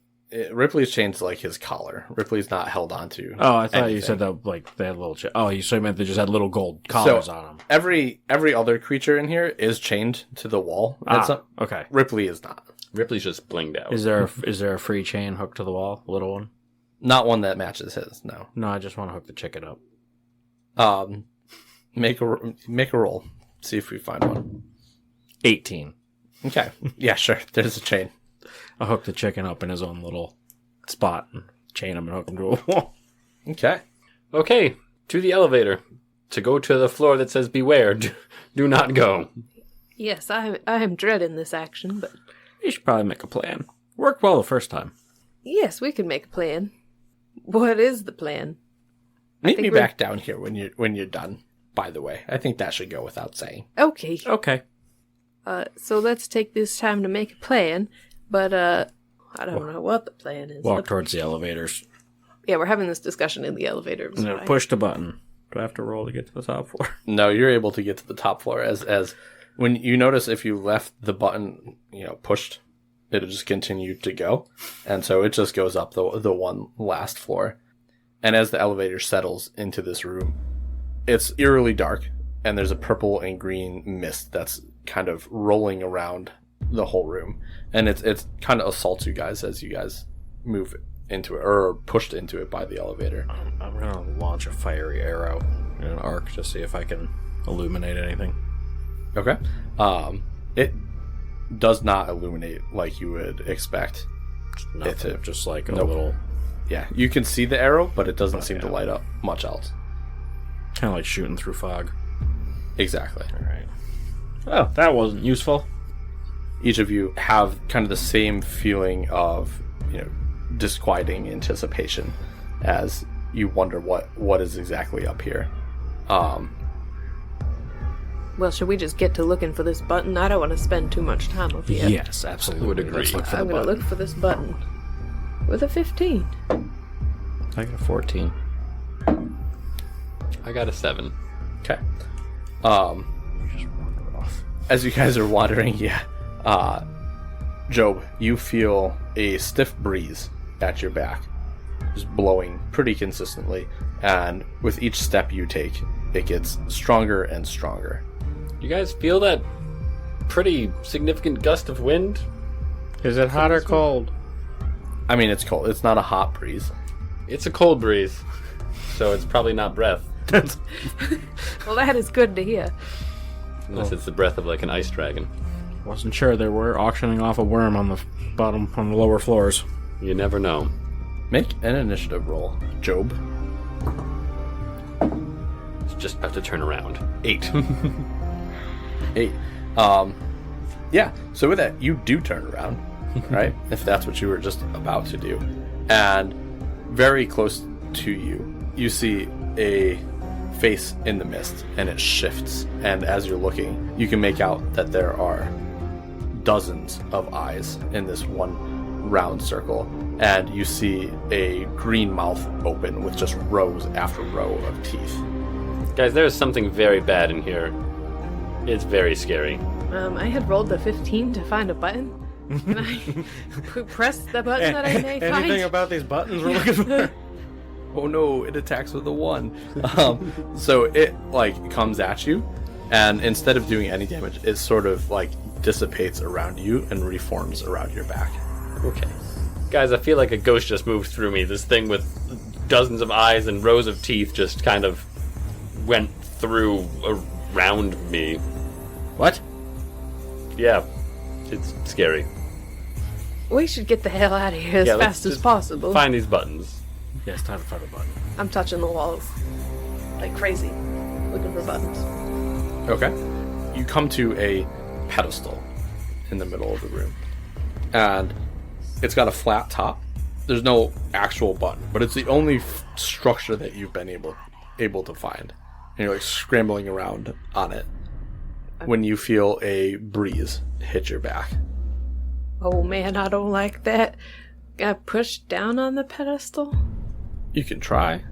A: Ripley's chain's like his collar. Ripley's not held onto.
D: Oh, I thought
A: anything.
D: you said that like they had little. You so you meant they just had little gold collars on them.
A: Every other creature in here is chained to the wall.
D: Okay.
A: Ripley is not.
B: Ripley's just blinged out.
D: Is there a free chain hooked to the wall, a little one?
A: Not one that matches his. No.
D: No, I just want to hook the chicken up.
A: Make a roll. See if we find one.
D: 18.
A: Okay. Yeah, sure. There's a chain.
D: I'll hook the chicken up in his own little spot and chain him and hook him to a wall.
A: Okay.
B: Okay, to the elevator. To go to the floor that says beware. Do not go.
C: Yes, I am dreading this action, but...
D: You should probably make a plan. Worked well the first time.
C: Yes, we can make a plan. What is the plan?
A: Meet me back down here when you're done, by the way. I think that should go without saying.
C: Okay.
D: Okay.
C: So let's take this time to make a plan, but I don't know what the plan is.
D: Walk towards the elevators.
C: Yeah, we're having this discussion in the elevator.
D: And then push the button. Do I have to roll to get to the top floor?
A: No, you're able to get to the top floor as when you notice if you left the button, pushed, it'll just continue to go. And so it just goes up the one last floor. And as the elevator settles into this room, it's eerily dark and there's a purple and green mist that's kind of rolling around the whole room. And it's kind of assaults you guys as you guys move into it or are pushed into it by the elevator.
D: I'm going to launch a fiery arrow in an arc to see if I can illuminate anything.
A: Okay. It does not illuminate like you would expect.
D: Nothing, just like a
A: Nope.
D: little...
A: Yeah, you can see the arrow, but it doesn't seem to light up much else.
D: Kind of like shooting through fog.
A: Exactly.
D: All right. Oh, that wasn't useful.
A: Each of you have kind of the same feeling of, disquieting anticipation as you wonder what is exactly up here.
C: Well, should we just get to looking for this button? I don't want to spend too much time up here.
D: Yes, absolutely.
B: Would agree.
D: Let's look for
C: I'm
D: the
C: going to
D: button.
C: look for this button. With a 15.
D: I got a 14.
B: I got a 7.
A: Okay.
D: Just
A: as you guys are wandering, Job, you feel a stiff breeze at your back, just blowing pretty consistently, and with each step you take, it gets stronger and stronger.
B: You guys feel that pretty significant gust of wind?
D: Is it hot or cold?
A: I mean, it's cold. It's not a hot breeze.
B: It's a cold breeze, so it's probably not breath.
C: Well, that is good to hear.
B: Unless it's the breath of like an ice dragon.
D: Wasn't sure they were auctioning off a worm on the bottom, on the lower floors.
B: You never know.
A: Make an initiative roll, Job.
B: It's just about to turn around. 8.
A: 8. Yeah, so with that, you do turn around, right? If that's what you were just about to do. And very close to you, you see a face in the mist, and it shifts. And as you're looking, you can make out that there are dozens of eyes in this one round circle. And you see a green mouth open with just rows after row of teeth.
B: Guys, there is something very bad in here. It's very scary.
C: I had rolled the 15 to find a button. Can I press the button that I may find?
D: Anything about these buttons we're looking for?
A: Oh no, it attacks with a 1. So it like comes at you, and instead of doing any damage, it sort of like dissipates around you and reforms around your back.
B: Okay. Guys, I feel like a ghost just moved through me. This thing with dozens of eyes and rows of teeth just kind of went through around me.
A: What?
B: Yeah, it's scary.
C: We should get the hell out of here as
B: Yeah, let's
C: fast as
B: just
C: possible.
B: Find these buttons.
D: Yeah, it's time to find a button.
C: I'm touching the walls like crazy, looking for buttons.
A: Okay. You come to a pedestal in the middle of the room, and it's got a flat top. There's no actual button, but it's the only structure that you've been able to find. And you're like scrambling around on it when you feel a breeze hit your back.
C: Oh man, I don't like that. Got pushed down on the pedestal?
A: You can try.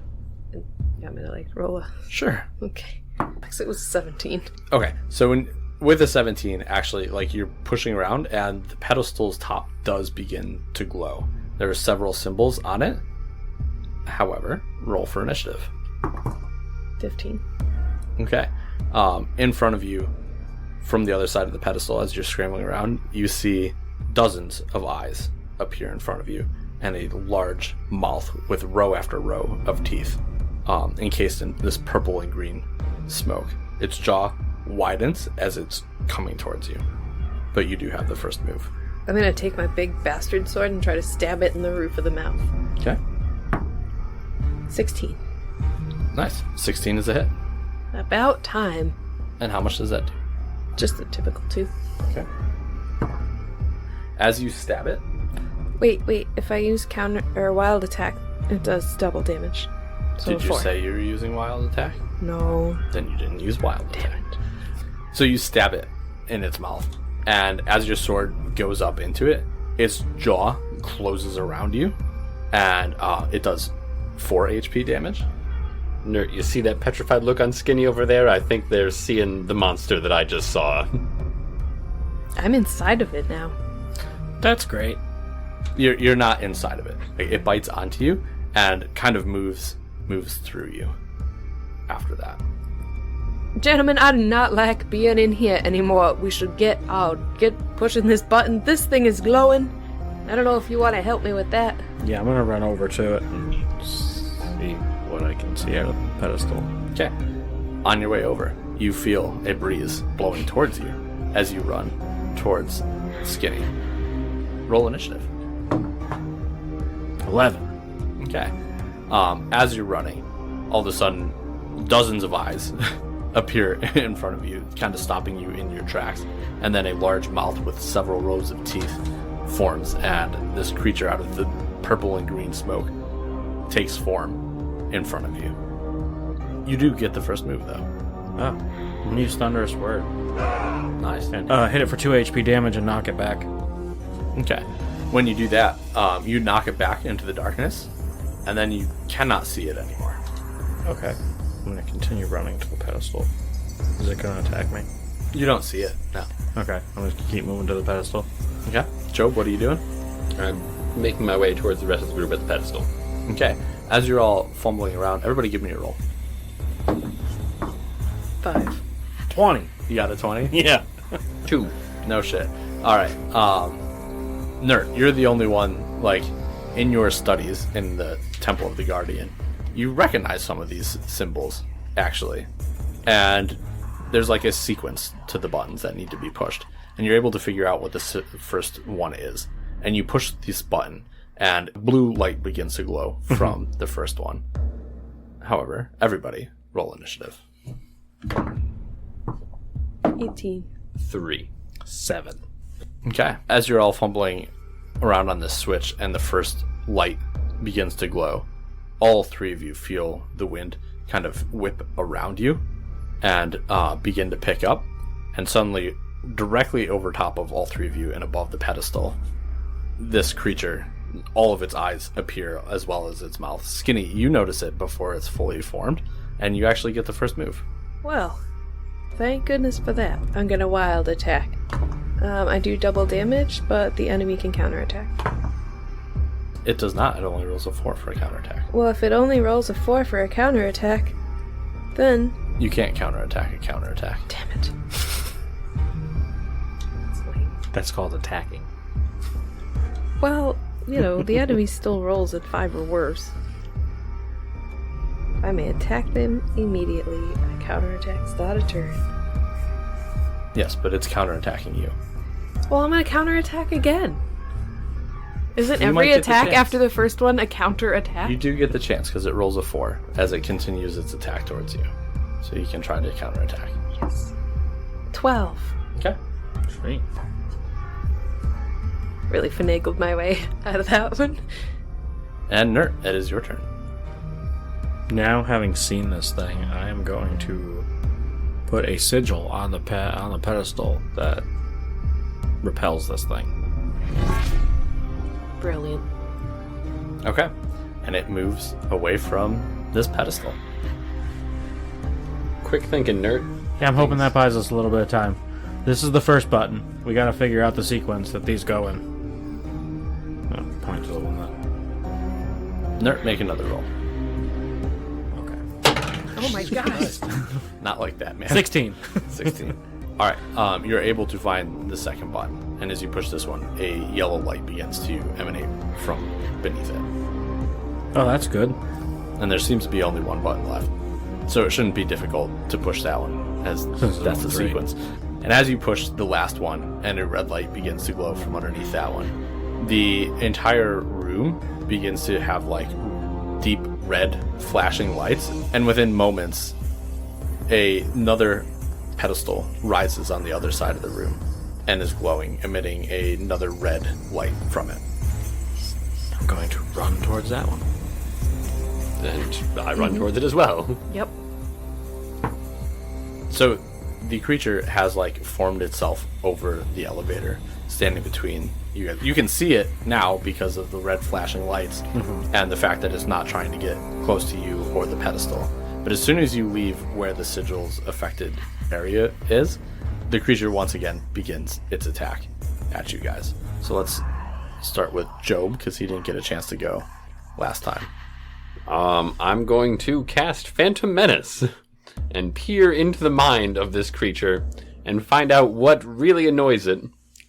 C: You want me to like roll a...
A: Sure.
C: Okay. Because it was 17.
A: Okay, so with a 17, actually, like you're pushing around, and the pedestal's top does begin to glow. There are several symbols on it. However, roll for initiative.
C: 15.
A: Okay. In front of you, from the other side of the pedestal, as you're scrambling around, you see dozens of eyes appear in front of you, and a large mouth with row after row of teeth, encased in this purple and green smoke. Its jaw widens as it's coming towards you, but you do have the first move.
C: I'm gonna take my big bastard sword and try to stab it in the roof of the mouth.
A: Okay.
C: 16.
A: Nice. 16 is a hit.
C: About time.
A: And how much does that do?
C: Just the typical 2.
A: Okay. As you stab it,
C: Wait. If I use counter or wild attack, it does double damage. So
A: did you
C: 4.
A: say you were using wild attack?
C: No.
A: Then you didn't use wild attack.
C: Damn it.
A: So you stab it in its mouth, and as your sword goes up into it, its jaw closes around you, and it does 4 HP damage.
B: Nert, you see that petrified look on Skinny over there? I think they're seeing the monster that I just saw.
C: I'm inside of it now.
D: That's great.
A: You're not inside of it. It bites onto you and kind of moves through you after that.
C: Gentlemen, I do not like being in here anymore. We should get out. Get pushing this button. This thing is glowing. I don't know if you want to help me with that.
D: Yeah, I'm gonna run over to it and see what I can see out of the pedestal.
A: Okay. On your way over, you feel a breeze blowing towards you as you run towards Skinny. Roll initiative.
D: 11.
A: Okay. As you're running, all of a sudden, dozens of eyes appear in front of you, kind of stopping you in your tracks. And then a large mouth with several rows of teeth forms, and this creature out of the purple and green smoke takes form in front of you. You do get the first move, though.
D: Oh, I'm gonna use Thunderous Word.
A: Nice.
D: And hit it for 2 HP damage and knock it back.
A: Okay. When you do that, you knock it back into the darkness, and then you cannot see it anymore.
D: Okay. I'm gonna continue running to the pedestal. Is it gonna attack me?
A: You don't see it, no.
D: Okay, I'm going to keep moving to the pedestal.
A: Okay. Job, what are you doing?
B: I'm making my way towards the rest of the group at the pedestal.
A: Okay. As you're all fumbling around, everybody give me a roll.
C: 5.
D: 20.
A: You got a 20?
D: Yeah.
B: 2.
A: No shit. Alright. Nert, you're the only one, like, in your studies in the Temple of the Guardian. You recognize some of these symbols, actually. And there's like a sequence to the buttons that need to be pushed. And you're able to figure out what the first one is. And you push this button, and blue light begins to glow from the first one. However, everybody, roll initiative.
C: 18.
B: 3.
D: 7.
A: Okay. As you're all fumbling around on this switch and the first light begins to glow, all three of you feel the wind kind of whip around you and begin to pick up. And suddenly, directly over top of all three of you and above the pedestal, this creature, all of its eyes appear as well as its mouth. Skinny, you notice it before it's fully formed, and you actually get the first move.
C: Well, thank goodness for that. I'm gonna wild attack. I do double damage, but the enemy can counterattack.
A: It does not. It only rolls a 4 for a counterattack.
C: Well, if it only rolls a 4 for a counterattack, then...
A: You can't counterattack a counterattack.
C: Damn it. That's lame.
D: That's called attacking.
C: Well, you know, the enemy still rolls at 5 or worse. I may attack them immediately. A counterattack is not a turn.
A: Yes, but it's counterattacking you.
C: Well, I'm gonna counterattack again. Isn't
A: You might
C: every
A: get the
C: attack
A: chance.
C: after the first one a counterattack?
A: You do get the chance because it rolls a 4 as it continues its attack towards you. So you can try to counterattack.
C: Yes. 12.
A: Okay.
D: Sweet.
C: Really finagled my way out of that one.
A: And Nert, it is your turn.
D: Now, having seen this thing, I am going to put a sigil on the pedestal that repels this thing.
C: Brilliant.
A: Okay. And it moves away from this pedestal.
B: Quick thinking, Nert.
D: Yeah, I'm hoping that buys us a little bit of time. This is the first button. We gotta figure out the sequence that these go in. Oh, point to the one that...
A: Nert, make another roll.
D: Okay.
C: Oh my gosh.
A: Not like that, man.
D: 16.
A: 16. Alright, you're able to find the second button. And as you push this one, a yellow light begins to emanate from beneath it.
D: Oh, that's good.
A: And there seems to be only one button left. So it shouldn't be difficult to push that one, as that's the
D: three.
A: sequence. And as you push the last one, and a red light begins to glow from underneath that one, the entire room begins to have, like, deep red flashing lights. And within moments, another pedestal rises on the other side of the room and is glowing, emitting another red light from it.
D: I'm going to run towards that one.
B: And I run towards it as well.
C: Yep.
A: So the creature has, like, formed itself over the elevator, standing between you guys. You can see it now because of the red flashing lights and the fact that it's not trying to get close to you or the pedestal. But as soon as you leave where the sigil's affected area is, the creature once again begins its attack at you guys. So let's start with Job, because he didn't get a chance to go last time.
B: I'm going to cast Phantom Menace and peer into the mind of this creature and find out what really annoys it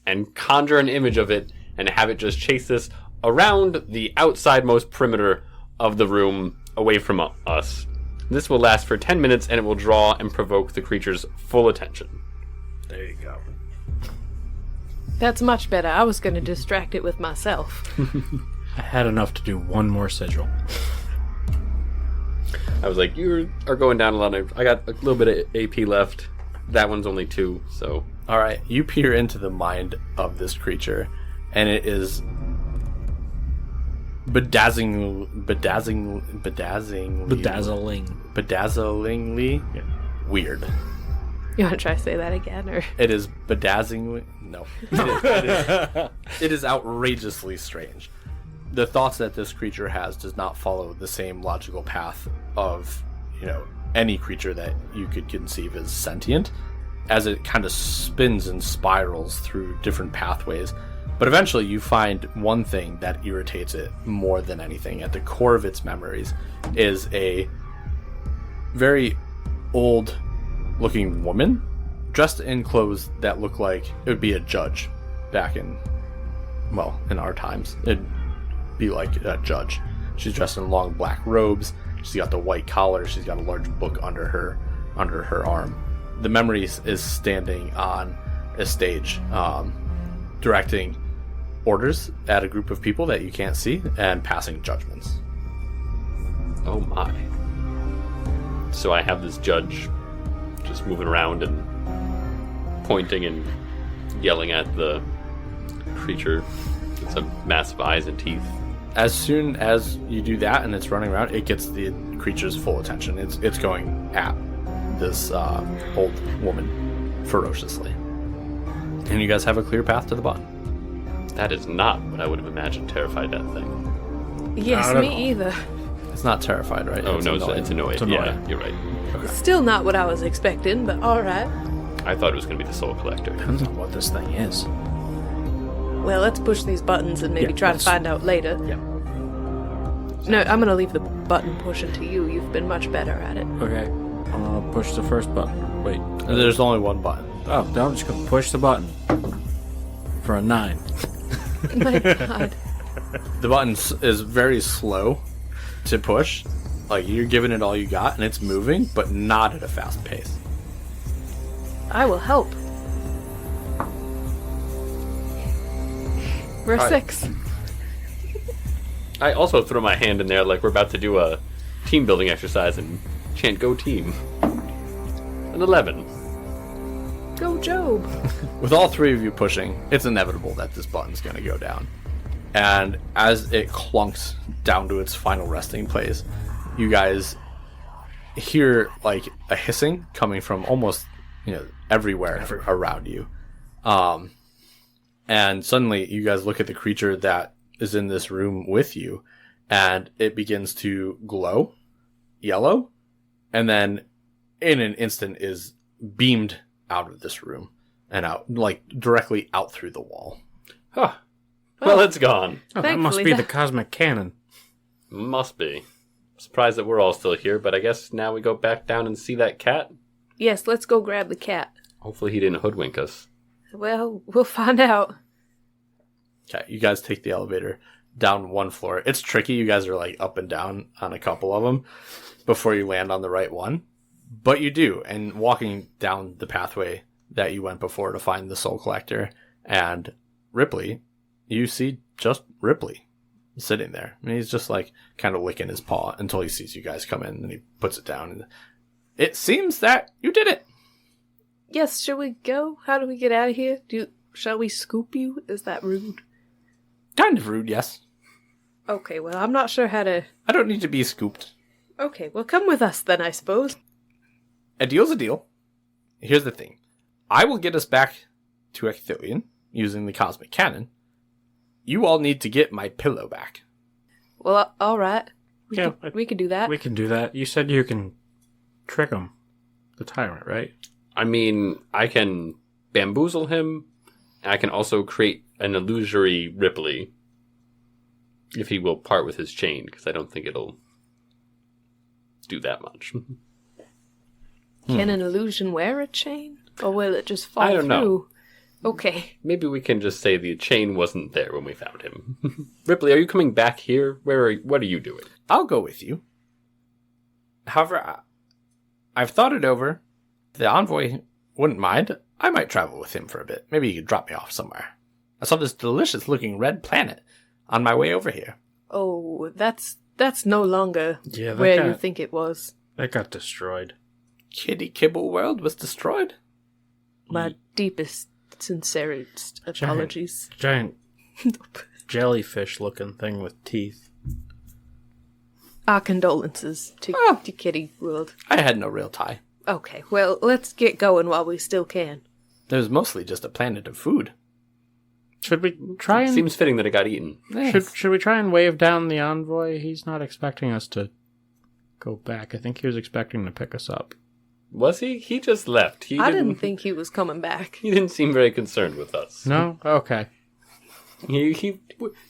B: and conjure an image of it and have it just chase this around the outside-most perimeter of the room away from us. This will last for 10 minutes and it will draw and provoke the creature's full attention.
D: There you go.
C: That's much better. I was going to distract it with myself.
D: I had enough to do one more sigil.
B: I was like, you are going down a lot of... I got a little bit of AP left. That one's only 2, so...
A: Alright, you peer into the mind of this creature, and it is bedazzlingly weird.
C: You want to try to say that again, or?
A: It is bedazzlingly... No. It is outrageously strange. The thoughts that this creature has does not follow the same logical path of, any creature that you could conceive as sentient. as it kind of spins and spirals through different pathways. But eventually you find one thing that irritates it more than anything. At the core of its memories is a very old looking woman dressed in clothes that look like it would be a judge back in our times. It'd be like a judge. She's dressed in long black robes. She's got the white collar. She's got a large book under her arm. The memory is standing on a stage, directing orders at a group of people that you can't see and passing judgments.
B: Oh my. So I have this judge just moving around and pointing and yelling at the creature. It's a massive eyes and teeth.
A: As soon as you do that and it's running around, it gets the creature's full attention. It's going at this old woman ferociously. And you guys have a clear path to the button.
B: That is not what I would have imagined terrified that thing.
C: Yes, me either.
A: It's not terrified, right?
B: Oh, no, it's annoyed. Yeah, you're right.
C: Still not what I was expecting, but alright.
B: I thought it was going to be the Soul Collector.
D: Depends on what this thing is.
C: Well, let's push these buttons and maybe try to find out later.
A: Yeah.
C: No, I'm gonna leave the button pushing to you. You've been much better at it.
D: Okay. I'm gonna push the first button. Wait.
A: There's only one button.
D: Oh, no, I'm just gonna push the button. For a 9.
C: My God.
A: The button is very slow to push. Like, you're giving it all you got, and it's moving, but not at a fast pace.
C: I will help. We're
B: All right.
C: 6.
B: I also throw my hand in there like we're about to do a team building exercise and chant "Go Team." An 11.
C: Go, Job.
A: With all three of you pushing, it's inevitable that this button's going to go down. And as it clunks down to its final resting place, you guys hear like a hissing coming from almost, everywhere around you. And suddenly you guys look at the creature that is in this room with you, and it begins to glow yellow, and then in an instant is beamed out of this room and out, like directly out through the wall.
B: Huh. Well, it's gone.
D: Oh, that must
C: Thankfully,
D: be the cosmic cannon.
B: Must be. Surprised that we're all still here, but I guess now we go back down and see that cat.
C: Yes, let's go grab the cat.
B: Hopefully he didn't hoodwink us.
C: Well, we'll find out.
A: Okay, you guys take the elevator down one floor. It's tricky. You guys are like up and down on a couple of them before you land on the right one. But you do. And walking down the pathway that you went before to find the Soul Collector and Ripley, you see just Ripley sitting there. I mean, he's just like kind of licking his paw until he sees you guys come in and he puts it down. And it seems that you did it.
C: Yes, shall we go? How do we get out of here? Shall we scoop you? Is that rude?
A: Kind of rude, yes.
C: Okay, well, I'm not sure how to...
A: I don't need to be scooped.
C: Okay, well, come with us then, I suppose.
A: A deal's a deal. Here's the thing. I will get us back to Ecthelion using the cosmic cannon. You all need to get my pillow back.
C: Well, alright.
D: Yeah,
C: We could do that.
D: we can do that. You said you can trick him, the tyrant, right?
B: I mean, I can bamboozle him. I can also create an illusory Ripley if he will part with his chain, because I don't think it'll do that much.
C: Can an illusion wear a chain? Or will it just fall
B: I don't
C: through?
B: know.
C: Okay.
B: Maybe we can just say the chain wasn't there when we found him. Ripley, are you coming back here? What are you doing?
A: I'll go with you. However, I've thought it over. The envoy wouldn't mind. I might travel with him for a bit. Maybe you could drop me off somewhere. I saw this delicious-looking red planet on my way over here.
C: Oh, that's no longer
D: Yeah,
C: where you think it was.
D: That got destroyed.
A: Kitty Kibble World was destroyed.
C: My deepest, sincerest apologies.
D: Giant jellyfish-looking thing with teeth.
C: Our condolences to Kitty World.
A: I had no real tie.
C: Okay, well, let's get going while we still can.
A: It was mostly just a planet of food.
D: Should we try and
B: Seems fitting that it got eaten.
D: should we try and wave down the envoy? He's not expecting us to go back. I think he was expecting to pick us up.
B: Was he? He just left.
C: I didn't think he was coming back.
B: He didn't seem very concerned with us.
D: No? Okay.
B: He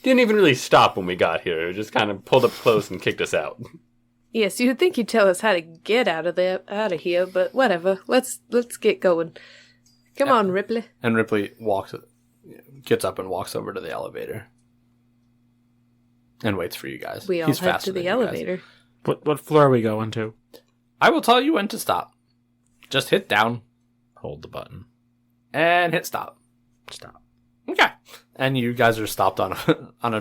B: didn't even really stop when we got here. He just kind of pulled up close and kicked us out.
C: Yes, you'd think he'd tell us how to get out of here, but whatever. Let's get going. Come on, Ripley.
A: And Ripley gets up and walks over to the elevator. And waits for you guys.
C: We all head to the elevator.
D: What floor are we going to?
A: I will tell you when to stop. Just hit down.
D: Hold the button.
A: And hit stop.
D: Stop.
A: Okay. And you guys are stopped on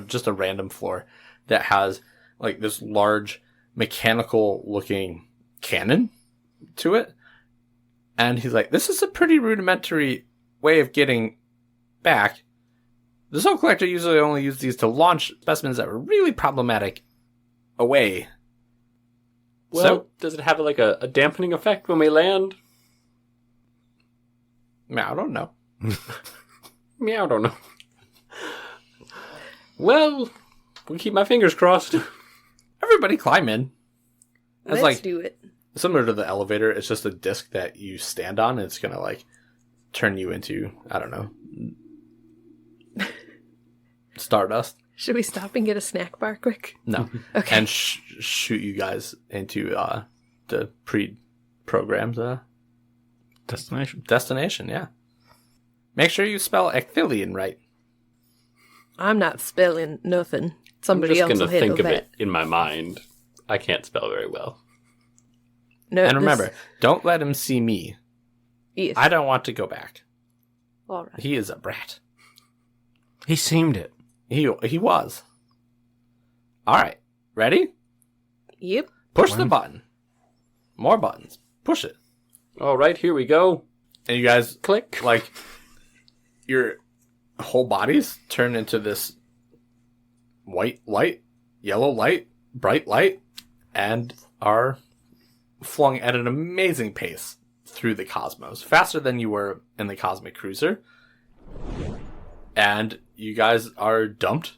A: just a random floor that has like this large mechanical looking cannon to it. And he's like, this is a pretty rudimentary way of getting back. The Soul Collector usually only uses these to launch specimens that were really problematic away.
B: Well,
A: So,
B: does it have like a dampening effect when we land?
A: I don't know.
B: Yeah, I don't know. Well, we'll keep my fingers crossed.
A: Everybody climb in. It's
C: Let's
A: like
C: do it.
A: similar to the elevator. It's just a disc that you stand on. And it's gonna like turn you into, I don't know, stardust.
C: Should we stop and get a snack bar quick?
A: No.
C: Okay.
A: And shoot you guys into the pre-programmed
D: Destination.
A: Yeah. Make sure you spell ecthyllian right.
C: I'm not spelling nothing. Somebody
B: I'm
C: else
B: just
C: will
B: going to
C: handle
B: think of
C: that.
B: it in my mind. I can't spell very well.
C: No,
A: And remember, don't let him see me.
C: Yes.
A: I don't want to go back.
C: All right.
A: He is a brat.
D: He seemed it.
A: He was. All right. Ready?
C: Yep.
A: Push the button. More buttons. Push it.
B: All right, here we go.
A: And you guys,
B: Click.
A: like, your whole bodies turn into this white light, yellow light, bright light, and are flung at an amazing pace through the cosmos. Faster than you were in the Cosmic Cruiser. And you guys are dumped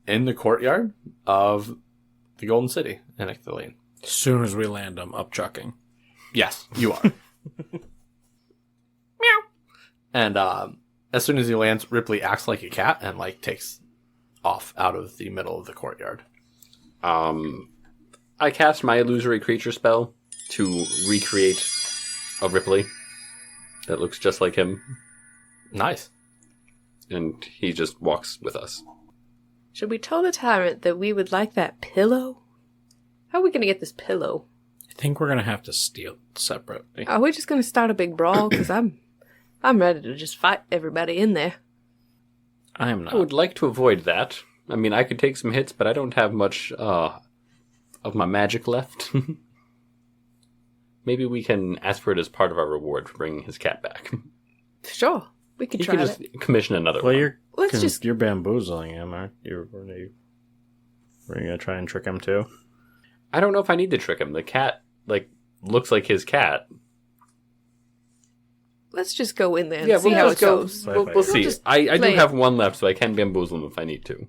A: in the courtyard of the Golden City in Ecthyllian.
D: As soon as we land, I'm up chucking.
A: Yes, you are. Meow. And as soon as he lands, Ripley acts like a cat and like takes off out of the middle of the courtyard.
B: I cast my illusory creature spell to recreate a Ripley that looks just like him,
A: Nice.
B: and he just walks with us.
C: Should we tell the tyrant that we would like that pillow? How are we going to get this pillow?
D: I think we're going to have to steal it separately.
C: Are we just going to start a big brawl? Because I'm ready to just fight everybody in there.
D: I am
B: I
D: not.
B: would like to avoid that. I mean, I could take some hits, but I don't have much of my magic left. Maybe we can ask for it as part of our reward for bringing his cat back.
C: Sure. We could
B: You
C: try
B: can just
C: that.
B: commission another
D: Well,
B: one.
D: you're bamboozling him, aren't you? Were you going to try and trick him too?
B: I don't know if I need to trick him. The cat, looks like his cat.
C: Let's just go in there and see how it goes.
B: We'll see.
C: just
B: I do
C: play it.
B: have one left, so I can bamboozle him if I need to.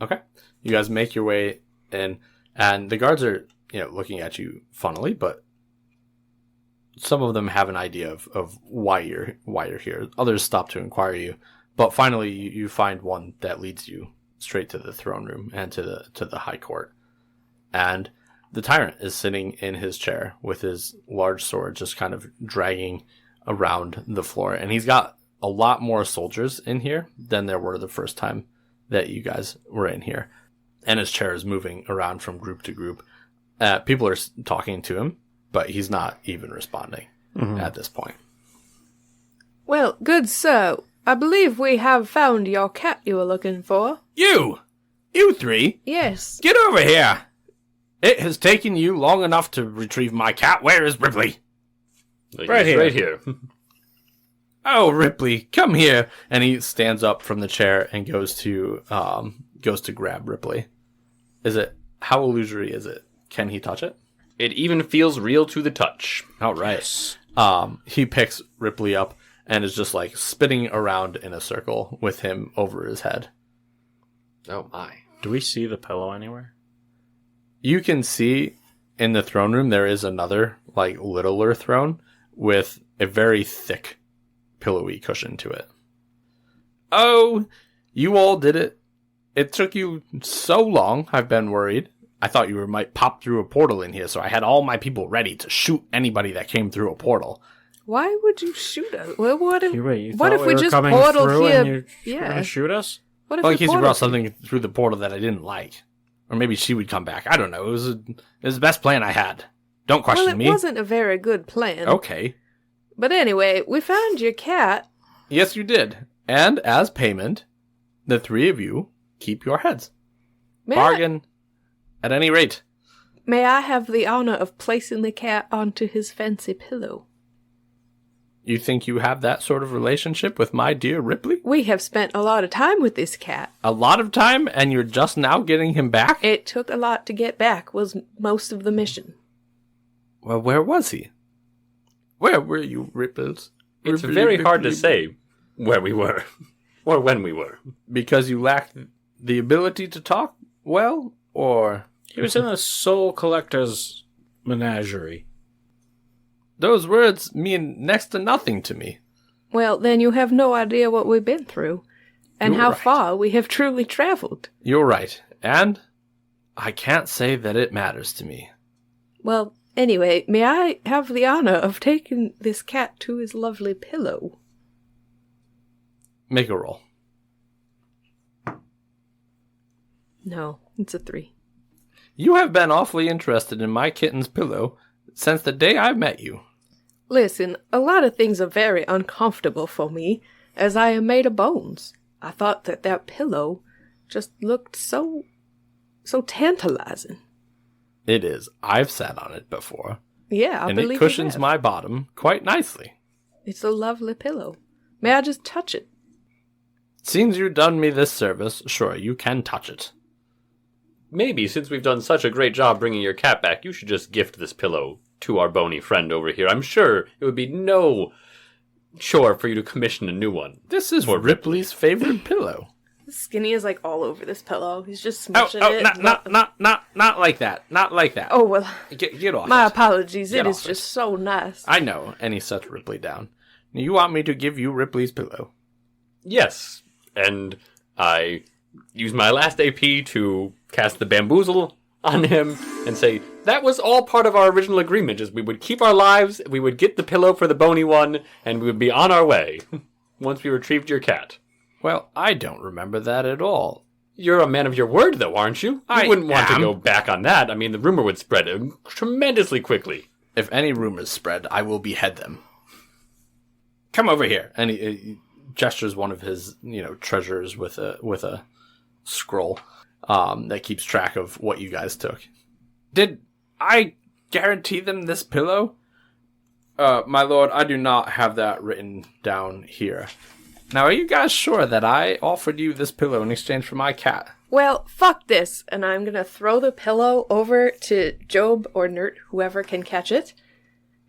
A: Okay. You guys make your way in, and the guards are, looking at you funnily, but some of them have an idea of why you're here. Others stop to inquire you, but finally you find one that leads you straight to the throne room and to the high court. And the tyrant is sitting in his chair with his large sword just kind of dragging around the floor. And he's got a lot more soldiers in here than there were the first time that you guys were in here. And his chair is moving around from group to group. People are talking to him, but he's not even responding at this point.
C: Well, good sir, I believe we have found your cat you were looking for.
A: You three,
C: Yes.
A: get over here. It has taken you long enough to retrieve my cat. Where is Ripley?
D: Right here.
B: Right here.
A: Oh, Ripley, come here. And he stands up from the chair and goes to grab Ripley. How illusory is it? Can he touch it?
B: It even feels real to the touch.
A: All right. He picks Ripley up and is just like spinning around in a circle with him over his head.
B: Oh my.
D: Do we see the pillow anywhere?
A: You can see in the throne room there is another like littler throne with a very thick, pillowy cushion to it. Oh, you all did it. It took you so long, I've been worried. I thought you might pop through a portal in here, so I had all my people ready to shoot anybody that came through a portal.
C: Why would you shoot us? Well, what if
D: we
C: we just portaled here?
D: You're gonna shoot us?
C: What if
A: Well,
C: we
A: in case you
C: portaled
A: brought something through the portal that I didn't like. Or maybe she would come back. I don't know. It was the best plan I had. Don't question me.
C: Well, it wasn't a very good plan.
A: Okay.
C: But anyway, we found your cat.
A: Yes, you did. And as payment, the three of you keep your heads. Bargain at any rate.
C: May I have the honor of placing the cat onto his fancy pillow?
A: You think you have that sort of relationship with my dear Ripley?
C: We have spent a lot of time with this cat.
A: A lot of time, and you're just now getting him back?
C: It took a lot to get back, was most of the mission.
A: Well, where was he? Where were you, Ripples?
B: It's very hard to say where we were, or when we were.
A: Because you lacked the ability to talk well, or...
D: He was in a soul collector's menagerie.
A: Those words mean next to nothing to me.
C: Well, then you have no idea what we've been through, and
A: You're
C: how
A: right.
C: far we have truly traveled.
A: You're right, and I can't say that it matters to me.
C: Well, anyway, may I have the honor of taking this cat to his lovely pillow?
A: Make a roll.
C: No, it's a 3.
A: You have been awfully interested in my kitten's pillow since the day I met you.
C: Listen, a lot of things are very uncomfortable for me, as I am made of bones. I thought that pillow just looked so tantalizing.
A: It is. I've sat on it before.
C: Yeah, I
A: and
C: believe
A: it
C: you
A: cushions
C: have.
A: my bottom quite nicely.
C: It's a lovely pillow. May I just touch it?
A: Seems you've done me this service, sure, you can touch it.
B: Maybe, since we've done such a great job bringing your cat back, you should just gift this pillow to our bony friend over here. I'm sure it would be no chore for you to commission a new one.
A: This is Ripley's favorite pillow.
C: Skinny is like all over this pillow. He's just
A: Oh,
C: smooching it.
A: not like that. Not like that.
C: Oh, well,
A: Get off
C: my
A: it.
C: apologies.
A: Get
C: It is
A: off it.
C: just so nice.
A: I know, and he sets Ripley down. You want me to give you Ripley's pillow?
B: Yes, and I use my last AP to cast the bamboozle on him and say, that was all part of our original agreement, is we would keep our lives, we would get the pillow for the bony one, and we would be on our way once we retrieved your cat.
A: Well, I don't remember that at all.
B: You're a man of your word, though, aren't you?
A: I
B: You wouldn't want to
A: am.
B: go back on that. I mean, the rumor would spread tremendously quickly.
A: If any rumors spread, I will behead them. Come over here. And he gestures one of his, treasures with a scroll that keeps track of what you guys took. Did I guarantee them this pillow? My lord, I do not have that written down here. Now, are you guys sure that I offered you this pillow in exchange for my cat?
C: Well, fuck this. And I'm going to throw the pillow over to Gob or Nert, whoever can catch it.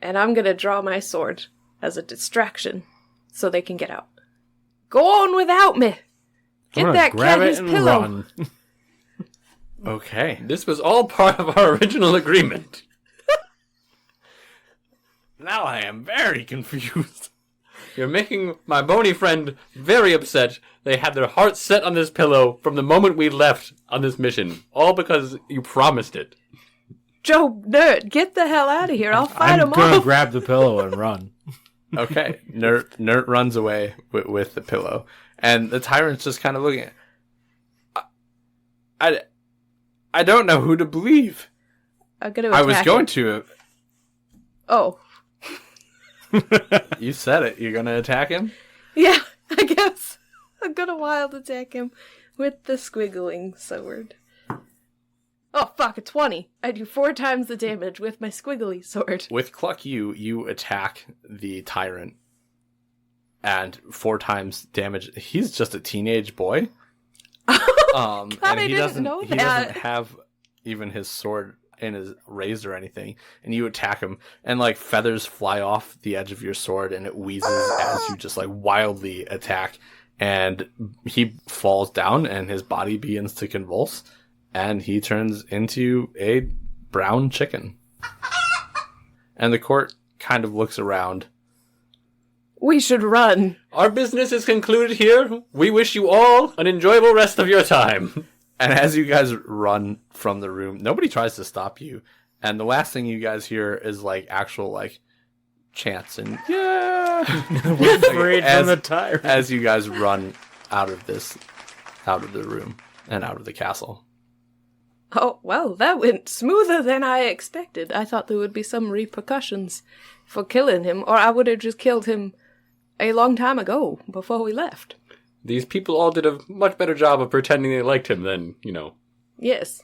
C: And I'm going to draw my sword as a distraction so they can get out. Go on without me. Get that cat his pillow.
D: Run.
A: Okay.
B: This was all part of our original agreement.
A: Now I am very confused.
B: You're making my bony friend very upset. They had their hearts set on this pillow from the moment we left on this mission. All because you promised it.
C: Gob, Nert, get the hell out of here. I'll fight
D: I'm
C: him
D: gonna
C: off.
D: grab the pillow and run.
A: Okay. Nert runs away with the pillow. And the tyrant's just kind of looking at I don't know who to believe.
C: I'm gonna
A: I was
C: attack
A: going
C: him.
A: to.
C: Oh.
A: You said it. You're going to attack him?
C: Yeah, I guess. I'm gonna wild attack him with the squiggling sword. Oh, fuck, a 20. I do 4 times the damage with my squiggly sword.
A: With Cluck you attack the tyrant. And 4 times damage. He's just a teenage boy.
C: God,
A: And
C: I
A: he
C: didn't
A: doesn't
C: know
A: he
C: that.
A: doesn't have even his sword in his raised or anything. And you attack him, and like feathers fly off the edge of your sword, and it wheezes as you just like wildly attack. And he falls down, and his body begins to convulse, and he turns into a brown chicken. And the court kind of looks around.
C: We should run.
B: Our business is concluded here. We wish you all an enjoyable rest of your time.
A: And as you guys run from the room, nobody tries to stop you. And the last thing you guys hear is like actual like chants and
D: We're freed from the tyrant.
A: as you guys run out of the room and out of the castle.
C: Oh, well, that went smoother than I expected. I thought there would be some repercussions for killing him, or I would have just killed him a long time ago, before we left.
B: These people all did a much better job of pretending they liked him than,
C: Yes,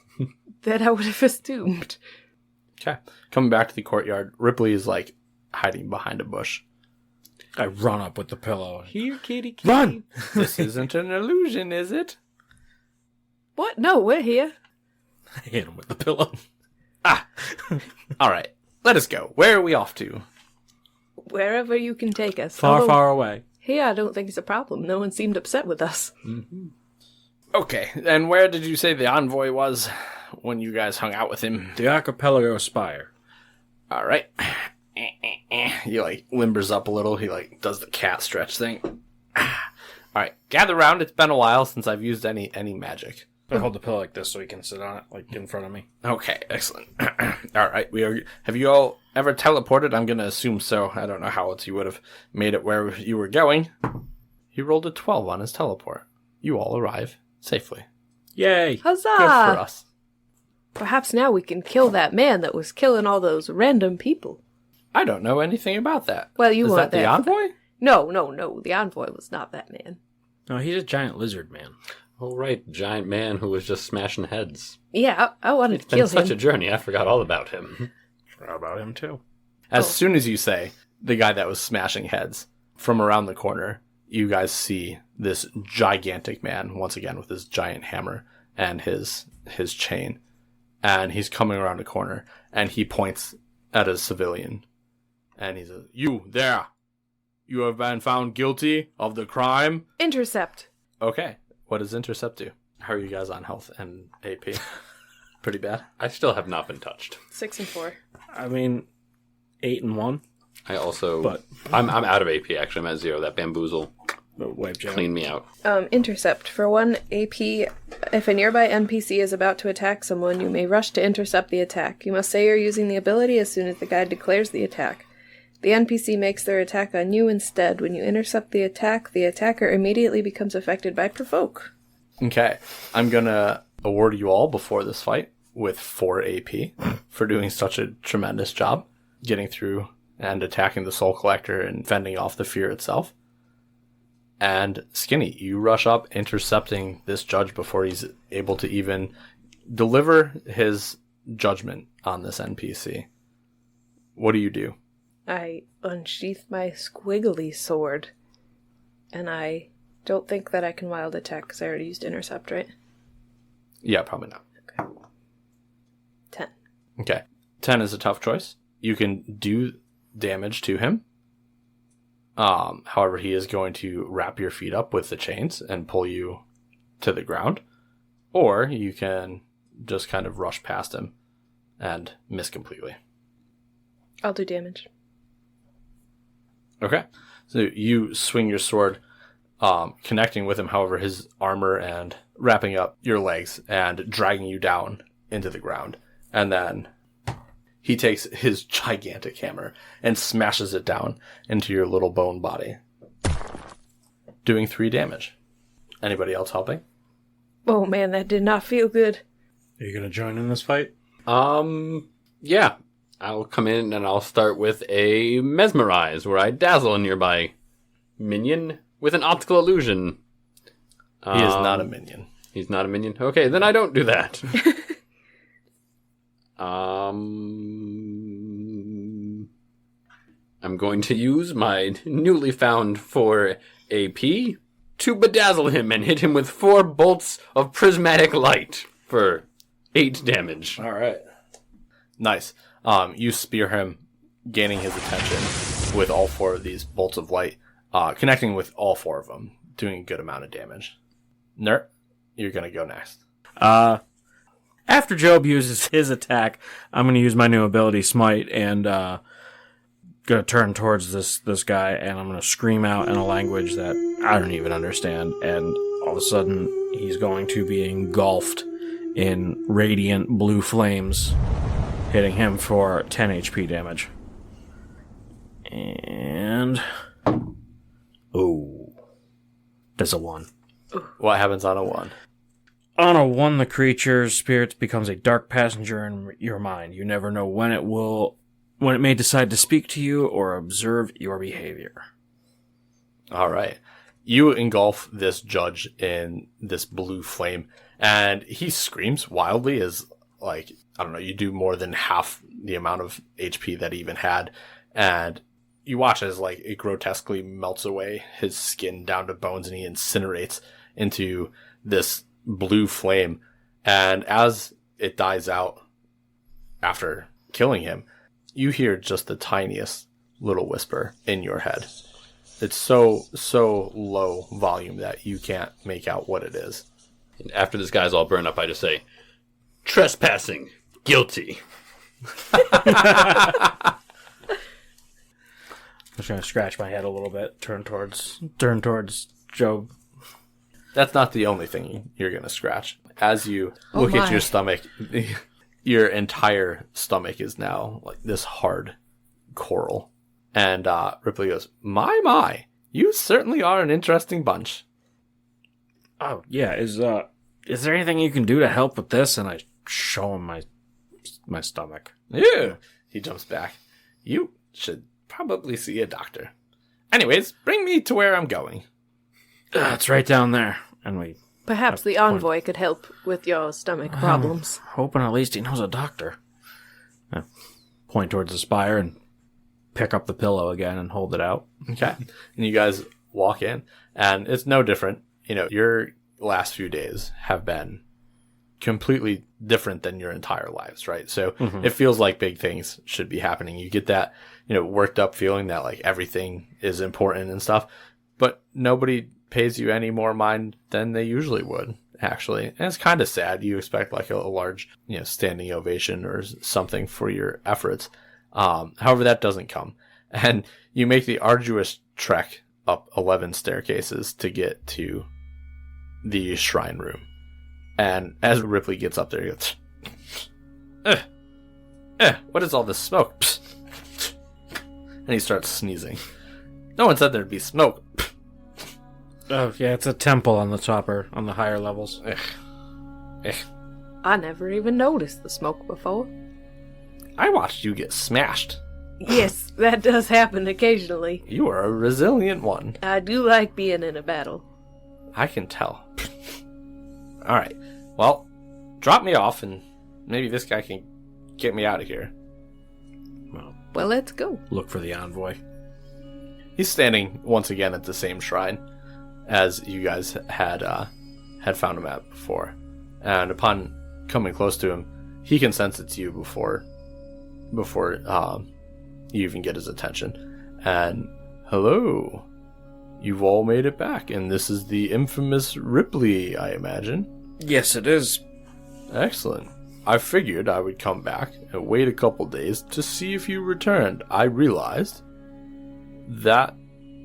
C: that I would have assumed.
A: Okay. Coming back to the courtyard, Ripley is like hiding behind a bush.
D: I run up with the pillow.
B: Here, kitty, kitty.
D: Run!
A: This isn't an illusion, is it?
C: What? No, we're here.
D: I hit him with the pillow.
A: All right. Let us go. Where are we off to?
C: Wherever you can take us.
D: Far,
C: Although,
D: far away.
C: Here, I don't think it's a problem. No one seemed upset with us.
A: Okay. And where did you say the envoy was when you guys hung out with him?
D: The Archipelago Spire.
A: All right. He like limbers up a little. He like does the cat stretch thing. All right. Gather round. It's been a while since I've used any magic.
D: I hold the pillow like this so he can sit on it, like in front of me.
A: Okay, excellent. All right, have you all ever teleported? I'm gonna assume so. I don't know how else you would have made it where you were going. He rolled a 12 on his teleport. You all arrive safely.
D: Yay!
C: Huzzah!
A: Good for us.
C: Perhaps now we can kill that man that was killing all those random people.
A: I don't know anything about that.
C: Well, you
A: Is
C: weren't
A: that the
C: there.
A: envoy?
C: No. The envoy was not that man.
D: No, he's a giant lizard man.
B: Oh, right. Giant man who was just smashing heads.
C: Yeah, I wanted to
B: Been
C: kill
B: such
C: him.
B: a journey. I forgot all about him.
D: Forgot about him, too.
A: As soon as you say the guy that was smashing heads, from around the corner, you guys see this gigantic man, once again with his giant hammer and his chain. And he's coming around a corner, and he points at a civilian. And he says, "You, there! You have been found guilty of the crime."
C: Intercept.
A: Okay. What does intercept do? How are you guys on health and AP? Pretty bad?
B: I still have not been touched.
C: 6 and 4.
D: I mean, 8 and 1.
B: I also...
D: But-
B: I'm out of AP, actually. I'm at 0. That bamboozle
D: But wiped you out.
B: cleaned me out.
C: Intercept. For 1 AP, if a nearby NPC is about to attack someone, you may rush to intercept the attack. You must say you're using the ability as soon as the guide declares the attack. The NPC makes their attack on you instead. When you intercept the attack, the attacker immediately becomes affected by provoke.
A: Okay. I'm going to award you all before this fight with 4 AP for doing such a tremendous job getting through and attacking the Soul Collector and fending off the fear itself. And Skinny, you rush up intercepting this judge before he's able to even deliver his judgment on this NPC. What do you do?
C: I unsheath my squiggly sword. And I don't think that I can wild attack because I already used intercept, right?
A: Yeah, probably not.
C: Okay. 10.
A: Okay. 10 is a tough choice. You can do damage to him. However, he is going to wrap your feet up with the chains and pull you to the ground. Or you can just kind of rush past him and miss completely.
C: I'll do damage.
A: Okay. So you swing your sword, connecting with him, however, his armor and wrapping up your legs and dragging you down into the ground. And then he takes his gigantic hammer and smashes it down into your little bone body, doing 3 damage. Anybody else helping?
C: Oh man, that did not feel good.
D: Are you going to join in this fight?
B: Yeah. I'll come in and I'll start with a mesmerize, where I dazzle a nearby minion with an optical illusion.
A: He is not a minion.
B: He's not a minion? Okay, then I don't do that. I'm going to use my newly found 4 AP to bedazzle him and hit him with 4 bolts of prismatic light for 8 damage.
A: All right. Nice. You spear him, gaining his attention with all 4 of these bolts of light, connecting with all 4 of them, doing a good amount of damage. Nert, you're going to go next.
D: After Job uses his attack, I'm going to use my new ability, Smite, and gonna turn towards this guy, and I'm gonna scream out in a language that I don't even understand, and all of a sudden he's going to be engulfed in radiant blue flames, hitting him for 10 HP damage. And there's a 1.
A: What happens on a 1?
D: On a 1, the creature's spirit becomes a dark passenger in your mind. You never know when it may decide to speak to you or observe your behavior.
A: All right. You engulf this judge in this blue flame, and he screams wildly as, like, I don't know, you do more than half the amount of HP that he even had, and you watch as, like, it grotesquely melts away his skin down to bones, and he incinerates into this blue flame. And as it dies out after killing him, you hear just the tiniest little whisper in your head. It's so low volume that you can't make out what it is.
B: And after this guy's all burned up, I just say, trespassing, guilty.
D: I'm just gonna scratch my head a little bit, turn towards Job.
A: That's not the only thing you're going to scratch. As you look at your stomach, your entire stomach is now like this hard coral. And Ripley goes, My, you certainly are an interesting bunch.
D: Oh, yeah, is there anything you can do to help with this? And I show him my stomach.
A: Yeah. He jumps back. You should probably see a doctor. Anyways, bring me to where I'm going.
D: It's right down there. And we...
C: Perhaps the envoy could help with your stomach problems.
D: Hoping at least he knows a doctor. I point towards the spire and pick up the pillow again and hold it out.
A: Okay. And you guys walk in, and it's no different. You know, your last few days have been completely different than your entire lives, right? So it feels like big things should be happening. You get that, you know, worked up feeling that like everything is important and stuff, but nobody pays you any more mind than they usually would, actually. And it's kind of sad. You expect like a large, you know, standing ovation or something for your efforts. However, that doesn't come. And you make the arduous trek up 11 staircases to get to the shrine room. And as Ripley gets up there, he goes, what is all this smoke? And he starts sneezing. No one said there'd be smoke.
D: Oh, yeah, it's a temple on the topper, on the higher levels.
C: I never even noticed the smoke before.
A: I watched you get smashed.
C: Yes, that does happen occasionally.
A: You are a resilient one.
C: I do like being in a battle.
A: I can tell. All right. Well, drop me off, and maybe this guy can get me out of here.
C: Well, let's go.
D: Look for the envoy.
A: He's standing once again at the same shrine as you guys had found him at before. And upon coming close to him, he can sense it's you before you even get his attention. And hello, you've all made it back, and this is the infamous Ripley, I imagine.
D: Yes, it is.
A: Excellent. I figured I would come back and wait a couple days to see if you returned. I realized that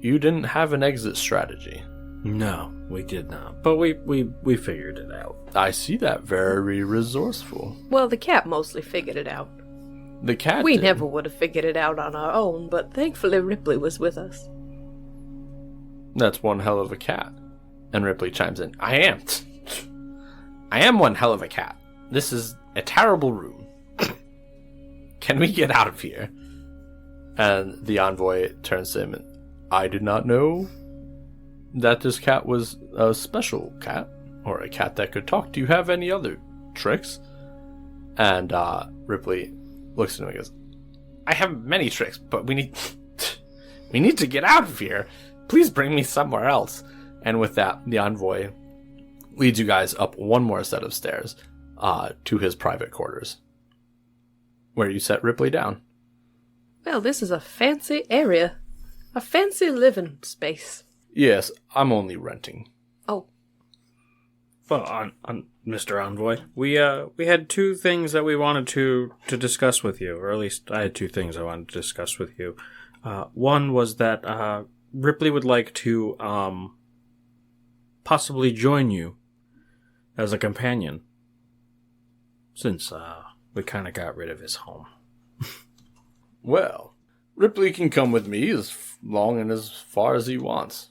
A: you didn't have an exit strategy.
D: No, we did not. But we figured it out.
A: I see that. Very resourceful.
C: Well, the cat mostly figured it out.
A: The cat
C: We
A: did.
C: never would have figured it out on our own, but thankfully Ripley was with us.
A: That's one hell of a cat. And Ripley chimes in. I am one hell of a cat. This is a terrible room. Can we get out of here? And the envoy turns to him and, I did not know that this cat was a special cat, or a cat that could talk. Do you have any other tricks? And Ripley looks at him and goes, I have many tricks, but we need to get out of here. Please bring me somewhere else. And with that, the envoy leads you guys up one more set of stairs to his private quarters, where you set Ripley down.
C: Well, this is a fancy area. A fancy living space.
A: Yes, I'm only renting.
C: Oh.
D: Well, on Mr. Envoy, we had two things that we wanted to discuss with you, or at least I had two things I wanted to discuss with you. One was that Ripley would like to possibly join you as a companion, since we kind of got rid of his home.
A: Well, Ripley can come with me as long and as far as he wants.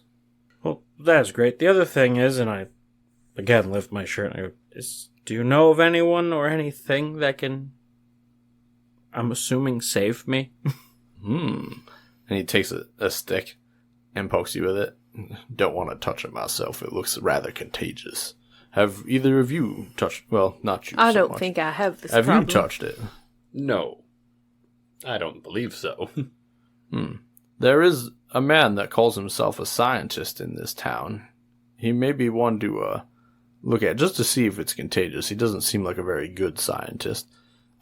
D: Well, that's great. The other thing is, and I again lift my shirt, and I go, do you know of anyone or anything that can, I'm assuming, save me?
A: And he takes a stick and pokes you with it. Don't want to touch it myself. It looks rather contagious. Have either of you touched? Well, not you.
C: I
A: so
C: don't
A: much.
C: think I have this
A: Have
C: problem.
A: you touched it?
B: No. I don't believe so.
A: There is a man that calls himself a scientist in this town. He may be one to look at just to see if it's contagious. He doesn't seem like a very good scientist.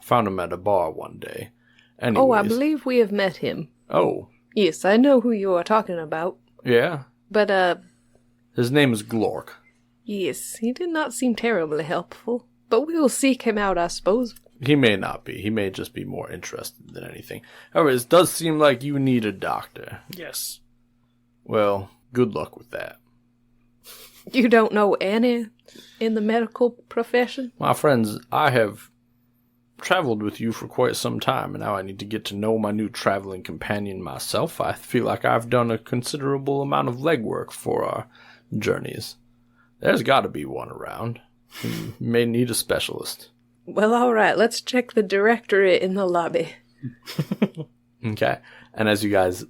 A: Found him at a bar one day. Anyways.
C: Oh, I believe we have met him.
A: Oh,
C: Yes, I know who you are talking about.
A: yeah.
C: But,
A: His name is Glork.
C: yes, he did not seem terribly helpful. But we will seek him out, I suppose.
A: He may not be. He may just be more interested than anything. However, it does seem like you need a doctor.
D: Yes.
A: Well, good luck with that.
C: You don't know any in the medical profession?
A: My friends, I have traveled with you for quite some time, and now I need to get to know my new traveling companion myself. I feel like I've done a considerable amount of legwork for our journeys. There's got to be one around. You may need a specialist.
C: Well, all right, let's check the directory in the lobby.
A: Okay. And as you guys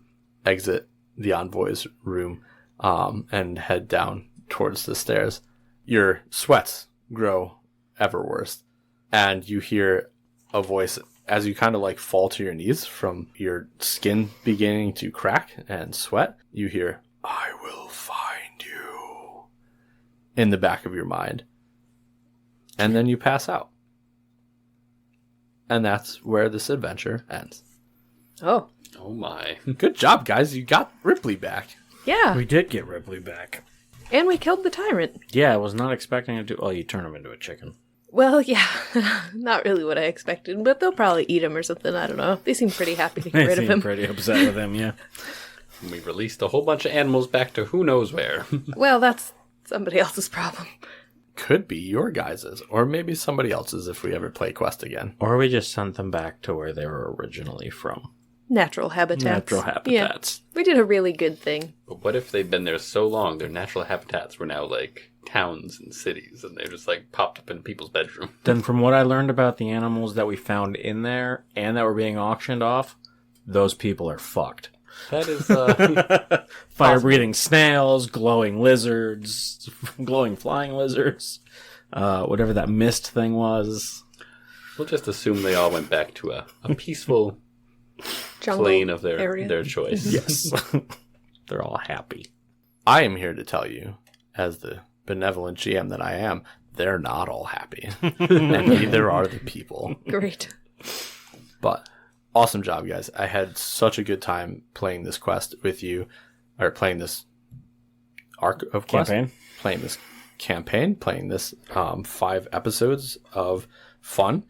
A: exit the envoy's room and head down towards the stairs, your sweats grow ever worse. And you hear a voice as you kind of like fall to your knees from your skin beginning to crack and sweat. You hear, "I will find you," in the back of your mind. And then you pass out. And that's where this adventure ends.
C: Oh,
B: Oh my.
A: Good job, guys. You got Ripley back.
C: yeah.
D: We did get Ripley back.
C: And we killed the tyrant.
D: Yeah, I was not expecting to do... Oh, you turn him into a chicken.
C: Well, yeah, not really what I expected, but they'll probably eat him or something. I don't know. They seem pretty happy to get
D: They
C: rid of
D: seem
C: him.
D: pretty upset with him, yeah.
B: We released a whole bunch of animals back to who knows where.
C: Well, that's somebody else's problem.
A: Could be your guys's, or maybe somebody else's if we ever play Quest again.
D: Or we just sent them back to where they were originally from.
C: Natural habitats.
D: Natural habitats.
C: Yeah, we did a really good thing.
B: But what if they've been there so long, their natural habitats were now like towns and cities, and they're just like popped up in people's bedroom?
D: Then from what I learned about the animals that we found in there and that were being auctioned off, those people are fucked.
B: That is,
D: Fire-breathing snails, glowing lizards, glowing flying lizards, whatever that mist thing was.
B: we'll just assume they all went back to a peaceful
C: Jungle
B: plane of
C: area.
B: their choice.
D: Yes. They're all happy.
A: I am here to tell you, as the benevolent GM that I am, they're not all happy. And neither are the people.
C: Great.
A: But awesome job, guys. I had such a good time playing this quest with you, or playing this arc of quest.
D: Campaign?
A: Playing this campaign, playing this 5 episodes of fun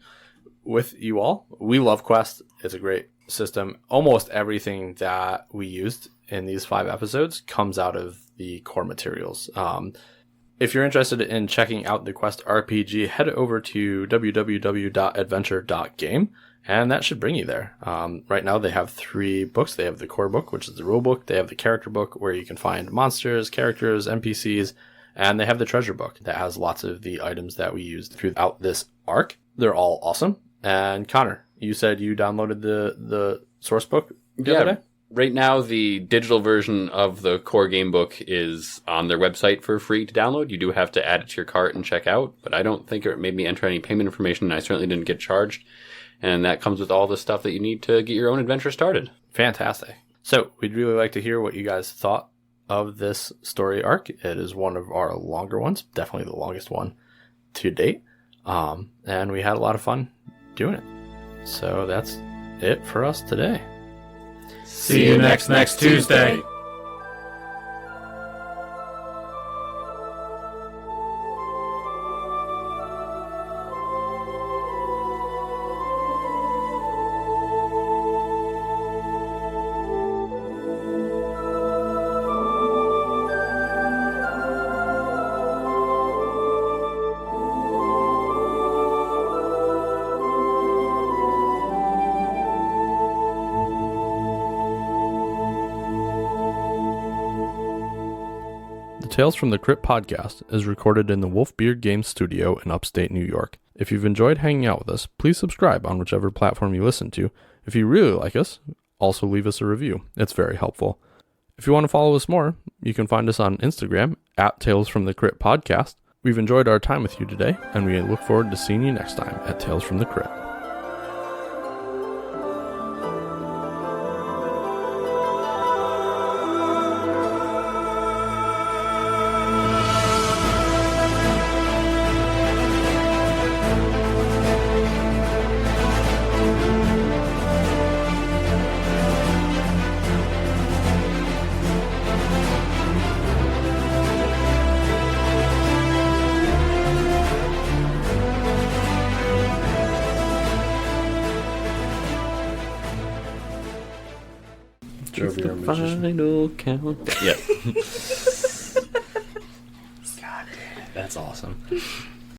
A: with you all. We love Quest. It's a great system. Almost everything that we used in these 5 episodes comes out of the core materials. If you're interested in checking out the Quest RPG, head over to www.adventure.game, and that should bring you there. Right now they have 3 books. They have the core book, which is the rule book. They have the character book, where you can find monsters, characters, NPCs, and they have the treasure book that has lots of the items that we used throughout this arc. They're all awesome. And Connor, you said you downloaded the source book the other day?
B: Right now, the digital version of the core game book is on their website for free to download. You do have to add it to your cart and check out, but I don't think it made me enter any payment information, and I certainly didn't get charged. And that comes with all the stuff that you need to get your own adventure started.
A: Fantastic. So we'd really like to hear what you guys thought of this story arc. It is one of our longer ones, definitely the longest one to date. And we had a lot of fun doing it. So that's it for us today.
D: See you next Tuesday.
A: Tales from the Crypt podcast is recorded in the Wolfbeard Games studio in upstate New York. If you've enjoyed hanging out with us, please subscribe on whichever platform you listen to. If you really like us, also leave us a review. It's very helpful. If you want to follow us more, you can find us on Instagram at Tales from the Crypt podcast. We've enjoyed our time with you today, and we look forward to seeing you next time at Tales from the Crypt.
B: Final count. Yeah.
A: God damn it. That's awesome.